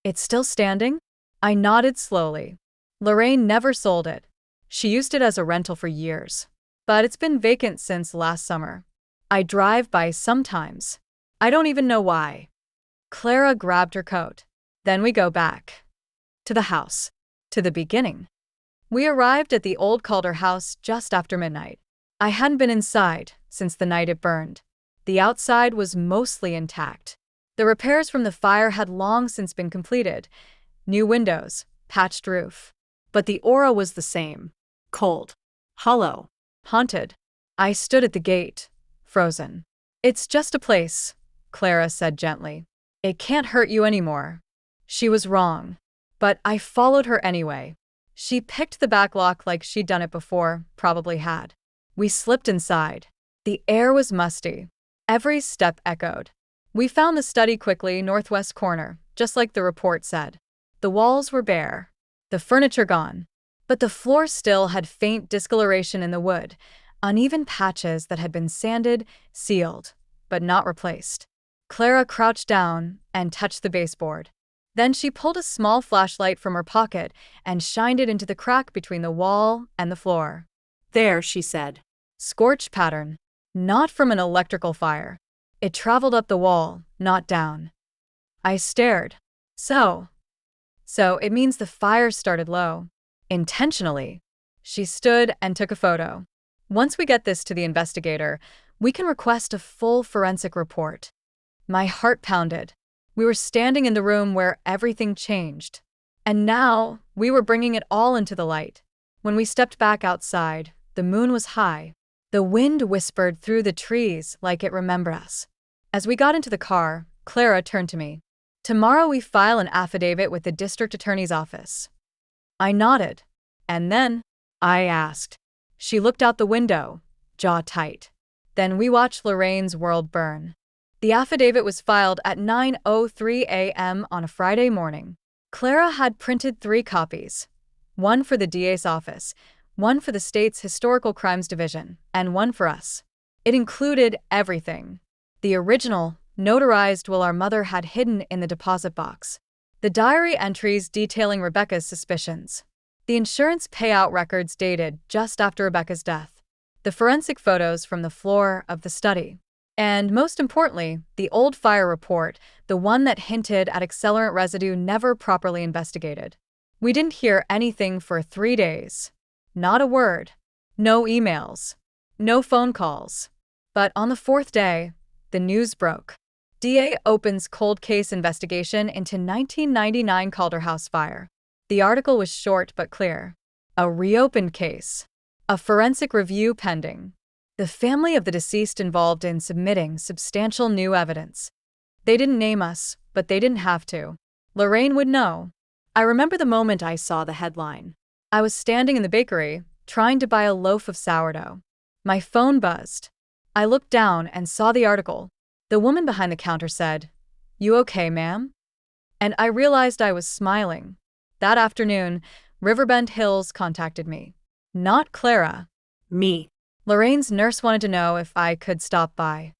It's still standing? I nodded slowly. Lorraine never sold it. She used it as a rental for years. But it's been vacant since last summer. I drive by sometimes. I don't even know why. Clara grabbed her coat. Then we go back. To the house. To the beginning. We arrived at the old Calder house just after midnight. I hadn't been inside since the night it burned. The outside was mostly intact. The repairs from the fire had long since been completed. New windows, patched roof. But the aura was the same. Cold. Hollow. Haunted. I stood at the gate, frozen. It's just a place, Clara said gently. It can't hurt you anymore. She was wrong. But I followed her anyway. She picked the back lock like she'd done it before, probably had. We slipped inside. The air was musty. Every step echoed. We found the study quickly, northwest corner, just like the report said. The walls were bare. The furniture gone. But the floor still had faint discoloration in the wood, uneven patches that had been sanded, sealed, but not replaced. Clara crouched down and touched the baseboard. Then she pulled a small flashlight from her pocket and shined it into the crack between the wall and the floor. There, she said. Scorch pattern. Not from an electrical fire. It traveled up the wall, not down. I stared. So it means the fire started low. Intentionally. She stood and took a photo. Once we get this to the investigator, we can request a full forensic report. My heart pounded. We were standing in the room where everything changed. And now, we were bringing it all into the light. When we stepped back outside, the moon was high. The wind whispered through the trees like it remembered us. As we got into the car, Clara turned to me. Tomorrow we file an affidavit with the district attorney's office. I nodded. And then, I asked. She looked out the window, jaw tight. Then we watched Lorraine's world burn. The affidavit was filed at 9:03 a.m. on a Friday morning. Clara had printed 3 copies. One for the DA's office, one for the state's Historical Crimes Division, and one for us. It included everything. The original, notarized will our mother had hidden in the deposit box. The diary entries detailing Rebecca's suspicions. The insurance payout records dated just after Rebecca's death. The forensic photos from the floor of the study. And most importantly, the old fire report, the one that hinted at accelerant residue never properly investigated. We didn't hear anything for 3 days. Not a word. No emails. No phone calls. But on the 4th day, the news broke. DA opens cold case investigation into 1999 Calder House fire. The article was short but clear. A reopened case. A forensic review pending. The family of the deceased involved in submitting substantial new evidence. They didn't name us, but they didn't have to. Lorraine would know. I remember the moment I saw the headline. I was standing in the bakery, trying to buy a loaf of sourdough. My phone buzzed. I looked down and saw the article. The woman behind the counter said, "You okay, ma'am?" And I realized I was smiling. That afternoon, Riverbend Hills contacted me. Not Clara. Me. Lorraine's nurse wanted to know if I could stop by.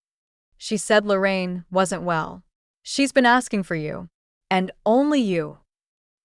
She said Lorraine wasn't well. She's been asking for you. And only you.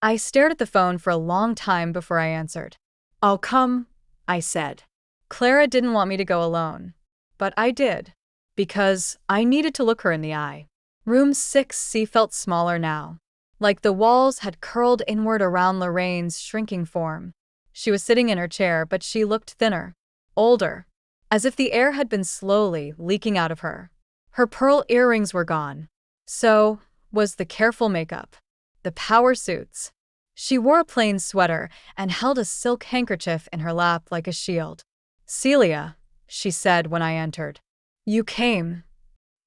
I stared at the phone for a long time before I answered. "I'll come," I said. Clara didn't want me to go alone. But I did. Because I needed to look her in the eye. Room 6C felt smaller now. Like the walls had curled inward around Lorraine's shrinking form. She was sitting in her chair, but she looked thinner. Older. As if the air had been slowly leaking out of her. Her pearl earrings were gone. So was the careful makeup. The power suits. She wore a plain sweater and held a silk handkerchief in her lap like a shield. "Celia," she said when I entered. "You came."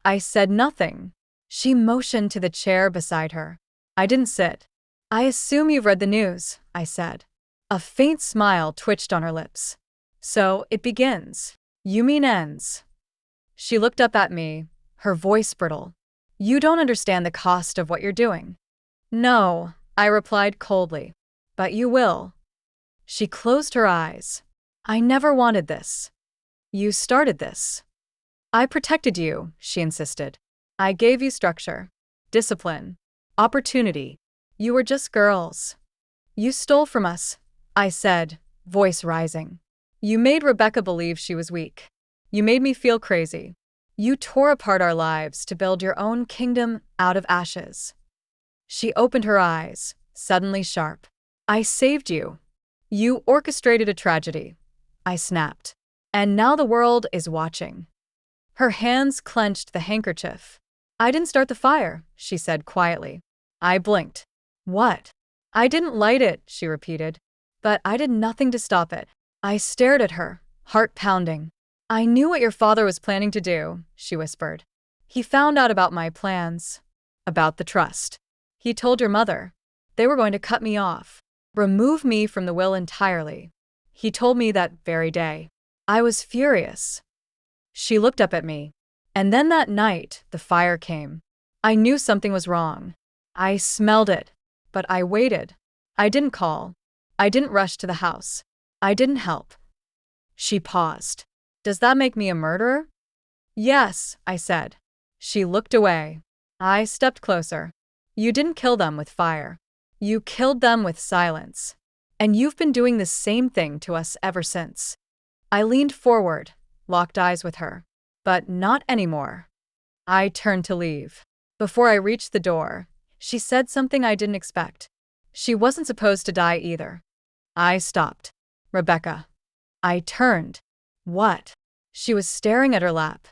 I said nothing. She motioned to the chair beside her. I didn't sit. "I assume you've read the news," I said. A faint smile twitched on her lips. "So it begins. You mean ends." She looked up at me, her voice brittle. "You don't understand the cost of what you're doing." No, I replied coldly. But you will. She closed her eyes. I never wanted this. You started this. I protected you, she insisted. I gave you structure, discipline, opportunity. You were just girls. You stole from us, I said, voice rising. You made Rebecca believe she was weak. You made me feel crazy. You tore apart our lives to build your own kingdom out of ashes. She opened her eyes, suddenly sharp. I saved you. You orchestrated a tragedy, I snapped. And now the world is watching. Her hands clenched the handkerchief. I didn't start the fire, she said quietly. I blinked. What? I didn't light it, she repeated. But I did nothing to stop it. I stared at her, heart pounding. I knew what your father was planning to do, she whispered. He found out about my plans. About the trust. He told your mother. They were going to cut me off. Remove me from the will entirely. He told me that very day. I was furious. She looked up at me. And then that night, the fire came. I knew something was wrong. I smelled it. But I waited. I didn't call. I didn't rush to the house. I didn't help. She paused. Does that make me a murderer? Yes, I said. She looked away. I stepped closer. You didn't kill them with fire. You killed them with silence. And you've been doing the same thing to us ever since. I leaned forward, locked eyes with her. But not anymore. I turned to leave. Before I reached the door, she said something I didn't expect. She wasn't supposed to die either. I stopped. Rebecca. I turned. What? She was staring at her lap.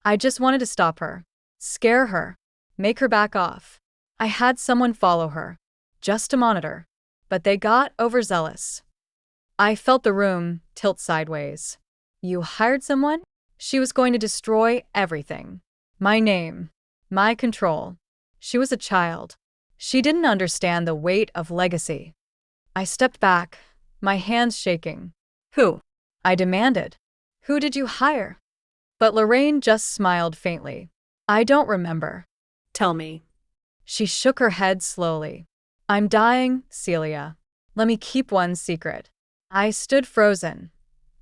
I just wanted to stop her. Scare her. Make her back off. I had someone follow her. Just to monitor. But they got overzealous. I felt the room tilt sideways. You hired someone? She was going to destroy everything. My name. My control. She was a child. She didn't understand the weight of legacy. I stepped back, my hands shaking. Who? I demanded. Who did you hire? But Lorraine just smiled faintly. I don't remember. Tell me. She shook her head slowly. I'm dying, Celia. Let me keep one secret. I stood frozen,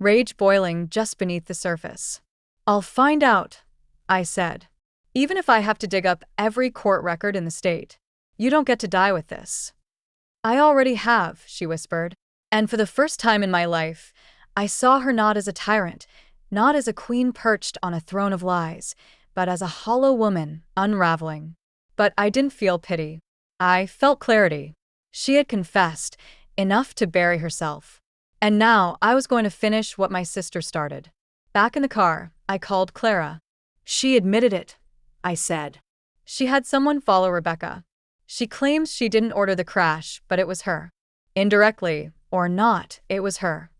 rage boiling just beneath the surface. I'll find out, I said. Even if I have to dig up every court record in the state. You don't get to die with this. I already have, she whispered. And for the first time in my life, I saw her not as a tyrant, not as a queen perched on a throne of lies, but as a hollow woman, unraveling. But I didn't feel pity. I felt clarity. She had confessed, enough to bury herself. And now I was going to finish what my sister started. Back in the car, I called Clara. She admitted it, I said. She had someone follow Rebecca. She claims she didn't order the crash, but it was her. Indirectly, or not, it was her.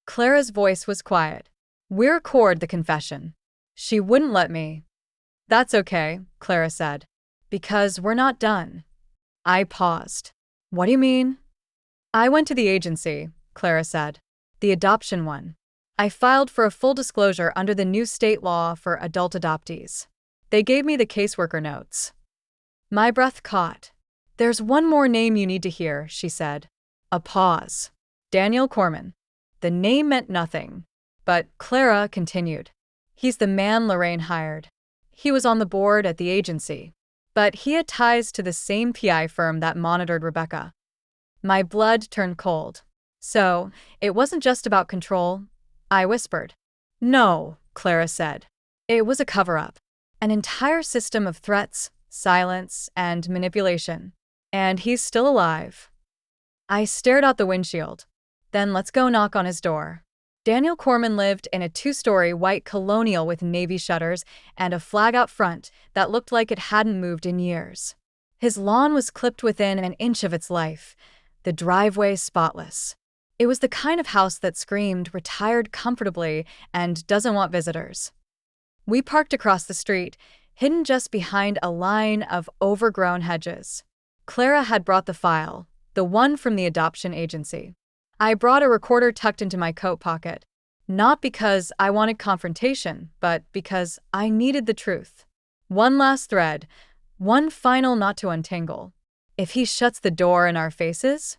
Clara's voice was quiet. We recorded the confession. She wouldn't let me. That's okay, Clara said. Because we're not done. I paused. What do you mean? I went to the agency, Clara said. The adoption one. I filed for a full disclosure under the new state law for adult adoptees. They gave me the caseworker notes. My breath caught. There's one more name you need to hear, she said. A pause. Daniel Corman. The name meant nothing. But Clara continued. He's the man Lorraine hired. He was on the board at the agency. But he had ties to the same PI firm that monitored Rebecca. My blood turned cold. So, it wasn't just about control, I whispered. No, Clara said. It was a cover-up. An entire system of threats, silence, and manipulation. And he's still alive. I stared out the windshield. Then let's go knock on his door. Daniel Corman lived in a 2-story white colonial with navy shutters and a flag out front that looked like it hadn't moved in years. His lawn was clipped within an inch of its life, the driveway spotless. It was the kind of house that screamed retired comfortably and doesn't want visitors. We parked across the street, hidden just behind a line of overgrown hedges. Clara had brought the file, the one from the adoption agency. I brought a recorder tucked into my coat pocket, not because I wanted confrontation, but because I needed the truth. One last thread, one final knot to untangle. If he shuts the door in our faces?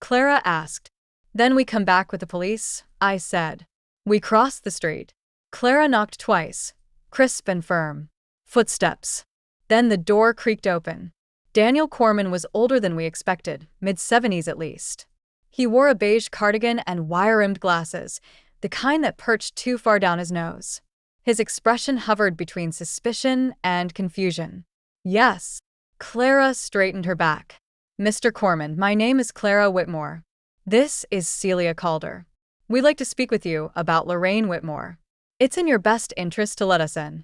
Clara asked. Then we come back with the police, I said. We crossed the street. Clara knocked twice, crisp and firm. Footsteps. Then the door creaked open. Daniel Corman was older than we expected, mid-70s at least. He wore a beige cardigan and wire-rimmed glasses, the kind that perched too far down his nose. His expression hovered between suspicion and confusion. Yes. Clara straightened her back. Mr. Corman, my name is Clara Whitmore. This is Celia Calder. We'd like to speak with you about Lorraine Whitmore. It's in your best interest to let us in.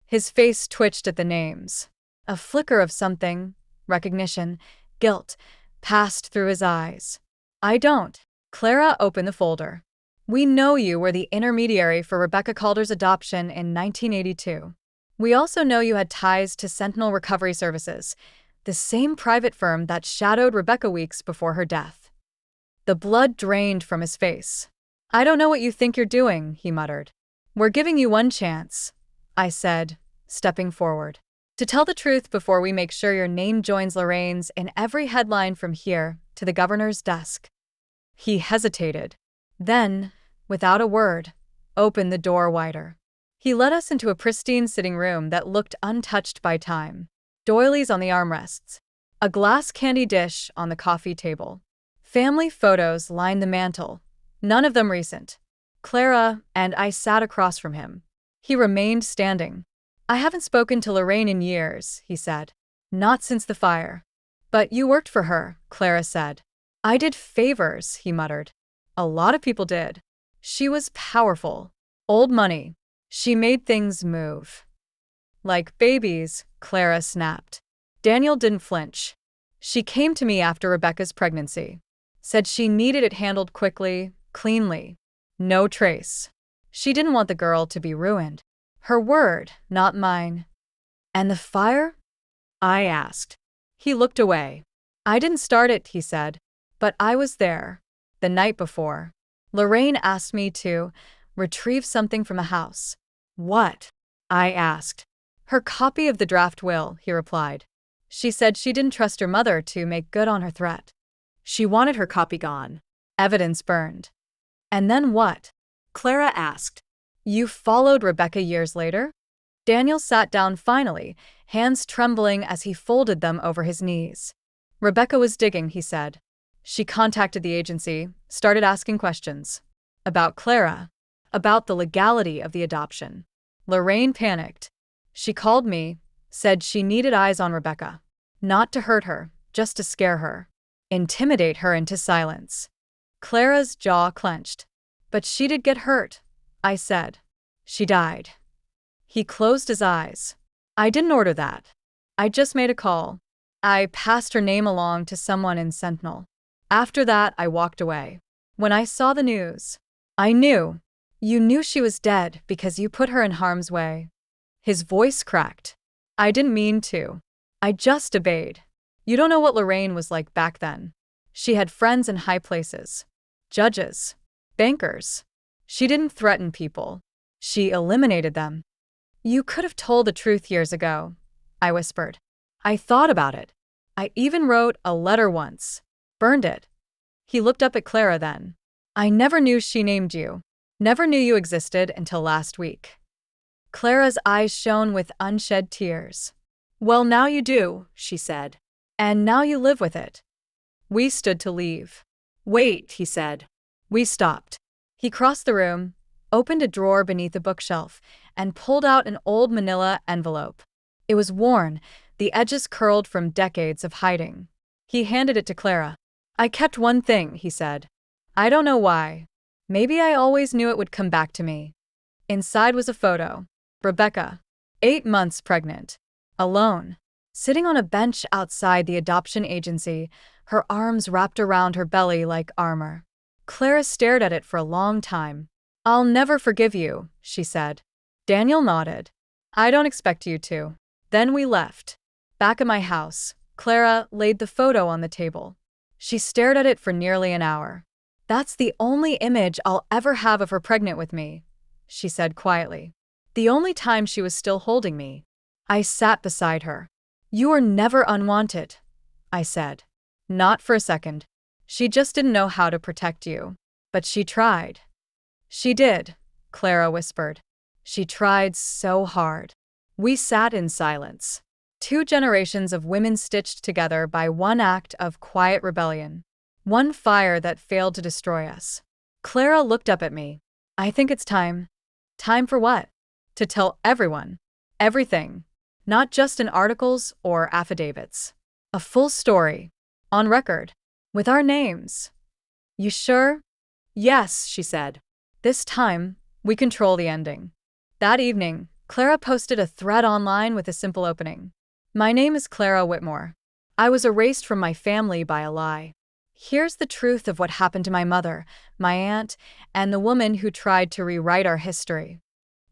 His face twitched at the names. A flicker of something, recognition, guilt, passed through his eyes. I don't. Clara opened the folder. We know you were the intermediary for Rebecca Calder's adoption in 1982. We also know you had ties to Sentinel Recovery Services, the same private firm that shadowed Rebecca weeks before her death. The blood drained from his face. I don't know what you think you're doing, he muttered. We're giving you one chance, I said, stepping forward. To tell the truth before we make sure your name joins Lorraine's in every headline from here to the governor's desk. He hesitated. Then, without a word, opened the door wider. He led us into a pristine sitting room that looked untouched by time. Doilies on the armrests. A glass candy dish on the coffee table. Family photos lined the mantel, none of them recent. Clara and I sat across from him. He remained standing. I haven't spoken to Lorraine in years, he said. Not since the fire. But you worked for her, Clara said. I did favors, he muttered. A lot of people did. She was powerful. Old money. She made things move. Like babies, Clara snapped. Daniel didn't flinch. She came to me after Rebecca's pregnancy. Said she needed it handled quickly, cleanly. No trace. She didn't want the girl to be ruined. Her word, not mine. And the fire? I asked. He looked away. I didn't start it, he said. But I was there. The night before. Lorraine asked me to retrieve something from the house. What? I asked. Her copy of the draft will, he replied. She said she didn't trust her mother to make good on her threat. She wanted her copy gone. Evidence burned. And then what? Clara asked. You followed Rebecca years later? Daniel sat down finally, hands trembling as he folded them over his knees. Rebecca was digging, he said. She contacted the agency, started asking questions. About Clara. About the legality of the adoption. Lorraine panicked. She called me, said she needed eyes on Rebecca. Not to hurt her, just to scare her. Intimidate her into silence. Clara's jaw clenched. But she did get hurt, I said. She died. He closed his eyes. I didn't order that. I just made a call. I passed her name along to someone in Sentinel. After that, I walked away. When I saw the news, I knew. You knew she was dead because you put her in harm's way. His voice cracked. I didn't mean to. I just obeyed. You don't know what Lorraine was like back then. She had friends in high places. Judges. Bankers. She didn't threaten people. She eliminated them. You could have told the truth years ago, I whispered. I thought about it. I even wrote a letter once. Burned it. He looked up at Clara then. I never knew she named you. Never knew you existed until last week. Clara's eyes shone with unshed tears. Well, now you do, she said. And now you live with it. We stood to leave. Wait, he said. We stopped. He crossed the room, opened a drawer beneath a bookshelf, and pulled out an old manila envelope. It was worn, the edges curled from decades of hiding. He handed it to Clara. I kept one thing, he said. I don't know why. Maybe I always knew it would come back to me. Inside was a photo. Rebecca, 8 months pregnant, alone, sitting on a bench outside the adoption agency, her arms wrapped around her belly like armor. Clara stared at it for a long time. I'll never forgive you, she said. Daniel nodded. I don't expect you to. Then we left. Back at my house, Clara laid the photo on the table. She stared at it for nearly an hour. That's the only image I'll ever have of her pregnant with me, she said quietly. The only time she was still holding me. I sat beside her. You were never unwanted, I said. Not for a second. She just didn't know how to protect you. But she tried. She did, Clara whispered. She tried so hard. We sat in silence. 2 generations of women stitched together by one act of quiet rebellion. One fire that failed to destroy us. Clara looked up at me. I think it's time. Time for what? To tell everyone. Everything. Not just in articles or affidavits. A full story. On record. With our names. You sure? Yes, she said. This time, we control the ending. That evening, Clara posted a thread online with a simple opening. My name is Clara Whitmore. I was erased from my family by a lie. Here's the truth of what happened to my mother, my aunt, and the woman who tried to rewrite our history.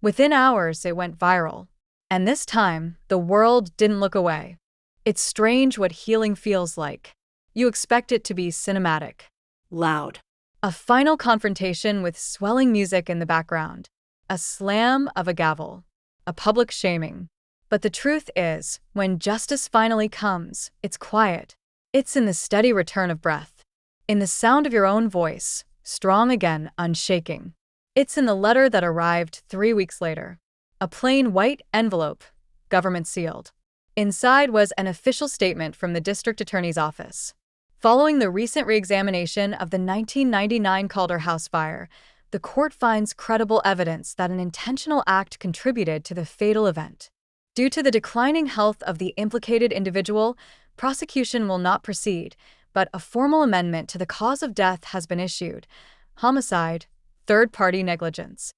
Within hours, it went viral. And this time, the world didn't look away. It's strange what healing feels like. You expect it to be cinematic. Loud. A final confrontation with swelling music in the background. A slam of a gavel. A public shaming. But the truth is, when justice finally comes, it's quiet. It's in the steady return of breath. In the sound of your own voice, strong again, unshaking. It's in the letter that arrived 3 weeks later. A plain white envelope, government sealed. Inside was an official statement from the district attorney's office. Following the recent re-examination of the 1999 Calder House fire, the court finds credible evidence that an intentional act contributed to the fatal event. Due to the declining health of the implicated individual, prosecution will not proceed, but a formal amendment to the cause of death has been issued. Homicide, third-party negligence.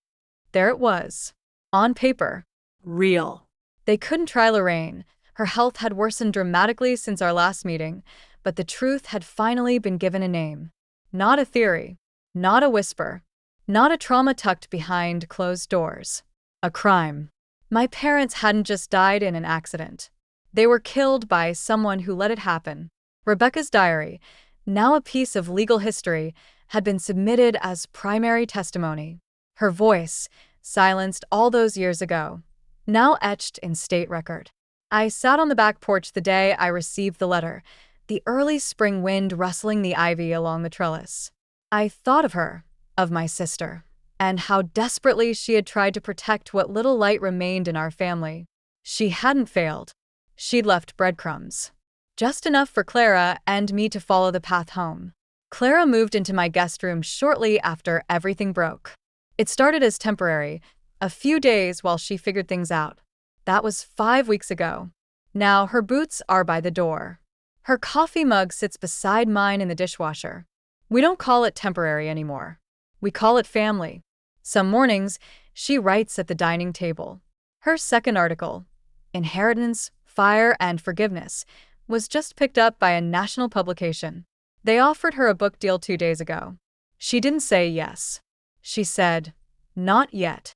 There it was. On paper. Real. They couldn't try Lorraine. Her health had worsened dramatically since our last meeting, but the truth had finally been given a name. Not a theory. Not a whisper. Not a trauma tucked behind closed doors. A crime. My parents hadn't just died in an accident. They were killed by someone who let it happen. Rebecca's diary, now a piece of legal history, had been submitted as primary testimony. Her voice, silenced all those years ago, now etched in state record. I sat on the back porch the day I received the letter, the early spring wind rustling the ivy along the trellis. I thought of her, of my sister, and how desperately she had tried to protect what little light remained in our family. She hadn't failed. She'd left breadcrumbs. Just enough for Clara and me to follow the path home. Clara moved into my guest room shortly after everything broke. It started as temporary, a few days while she figured things out. That was 5 weeks ago. Now her boots are by the door. Her coffee mug sits beside mine in the dishwasher. We don't call it temporary anymore. We call it family. Some mornings, she writes at the dining table. Her second article, Inheritance, Fire, and Forgiveness, was just picked up by a national publication. They offered her a book deal 2 days ago. She didn't say yes. She said, not yet.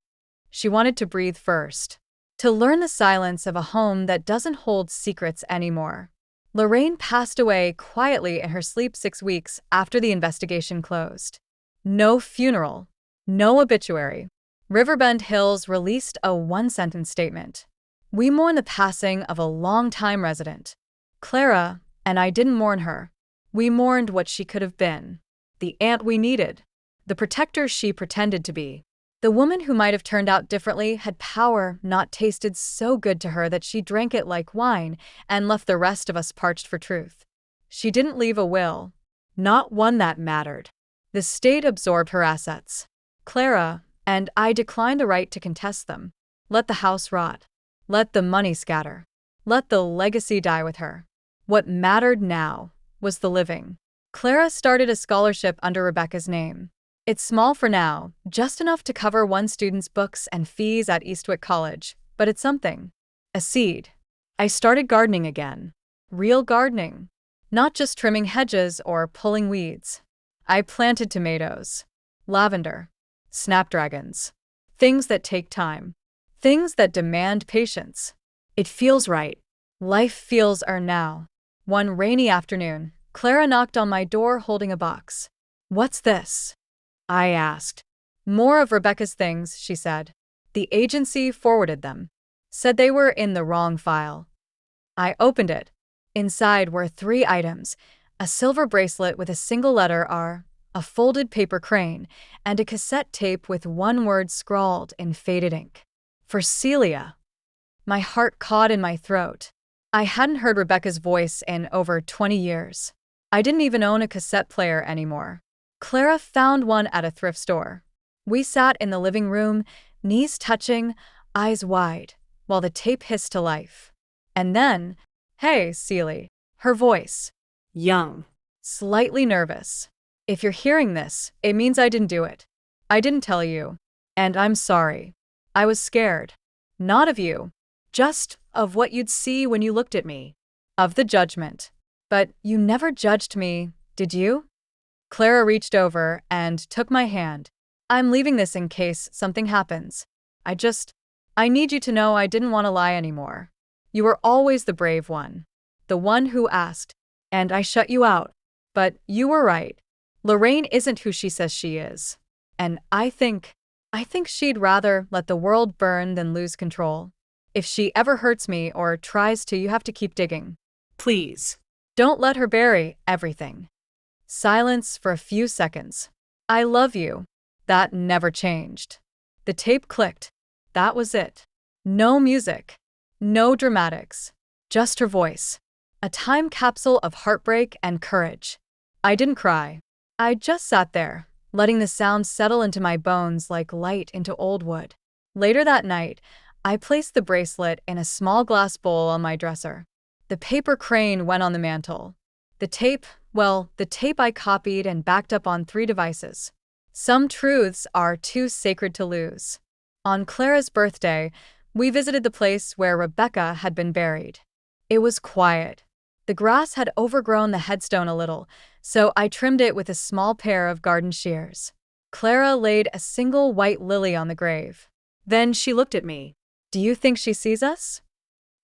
She wanted to breathe first. To learn the silence of a home that doesn't hold secrets anymore. Lorraine passed away quietly in her sleep 6 weeks after the investigation closed. No funeral. No obituary. Riverbend Hills released a 1-sentence statement. We mourn the passing of a longtime resident. Clara and I didn't mourn her. We mourned what she could have been. The aunt we needed. The protector she pretended to be. The woman who might have turned out differently had power not tasted so good to her that she drank it like wine and left the rest of us parched for truth. She didn't leave a will. Not one that mattered. The state absorbed her assets. Clara and I declined the right to contest them. Let the house rot. Let the money scatter. Let the legacy die with her. What mattered now was the living. Clara started a scholarship under Rebecca's name. It's small for now, just enough to cover one student's books and fees at Eastwick College, but it's something. A seed. I started gardening again. Real gardening. Not just trimming hedges or pulling weeds. I planted tomatoes, lavender, snapdragons. Things that take time. Things that demand patience. It feels right. Life feels earned now. One rainy afternoon, Clara knocked on my door holding a box. What's this? I asked. More of Rebecca's things, she said. The agency forwarded them. Said they were in the wrong file. I opened it. Inside were 3 items: a silver bracelet with a single letter R, a folded paper crane, and a cassette tape with one word scrawled in faded ink. For Celia. My heart caught in my throat. I hadn't heard Rebecca's voice in over 20 years. I didn't even own a cassette player anymore. Clara found one at a thrift store. We sat in the living room, knees touching, eyes wide, while the tape hissed to life. And then, "Hey, Celie," her voice. Young. Slightly nervous. "If you're hearing this, it means I didn't do it. I didn't tell you. And I'm sorry. I was scared. Not of you. Just of what you'd see when you looked at me. Of the judgment. But you never judged me, did you?" Clara reached over and took my hand. "I'm leaving this in case something happens. I need you to know I didn't want to lie anymore. You were always the brave one. The one who asked. And I shut you out. But you were right. Lorraine isn't who she says she is. And I think she'd rather let the world burn than lose control. If she ever hurts me or tries to, you have to keep digging. Please. Don't let her bury everything." Silence for a few seconds. "I love you." That never changed. The tape clicked. That was it. No music. No dramatics. Just her voice. A time capsule of heartbreak and courage. I didn't cry. I just sat there, letting the sound settle into my bones like light into old wood. Later that night, I placed the bracelet in a small glass bowl on my dresser. The paper crane went on the mantel. The tape I copied and backed up on 3 devices. Some truths are too sacred to lose. On Clara's birthday, we visited the place where Rebecca had been buried. It was quiet. The grass had overgrown the headstone a little, so I trimmed it with a small pair of garden shears. Clara laid a single white lily on the grave. Then she looked at me. "Do you think she sees us?"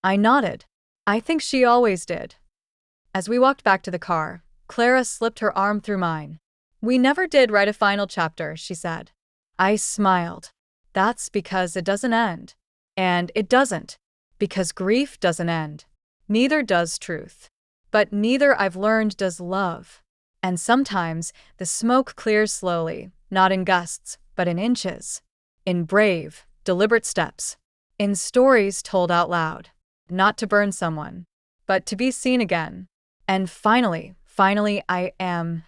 I nodded. "I think she always did." As we walked back to the car, Clara slipped her arm through mine. "We never did write a final chapter," she said. I smiled. "That's because it doesn't end. And it doesn't, because grief doesn't end. Neither does truth. But neither, I've learned, does love. And sometimes the smoke clears slowly, not in gusts, but in inches. In brave, deliberate steps. In stories told out loud. Not to burn someone, but to be seen again. And finally, I am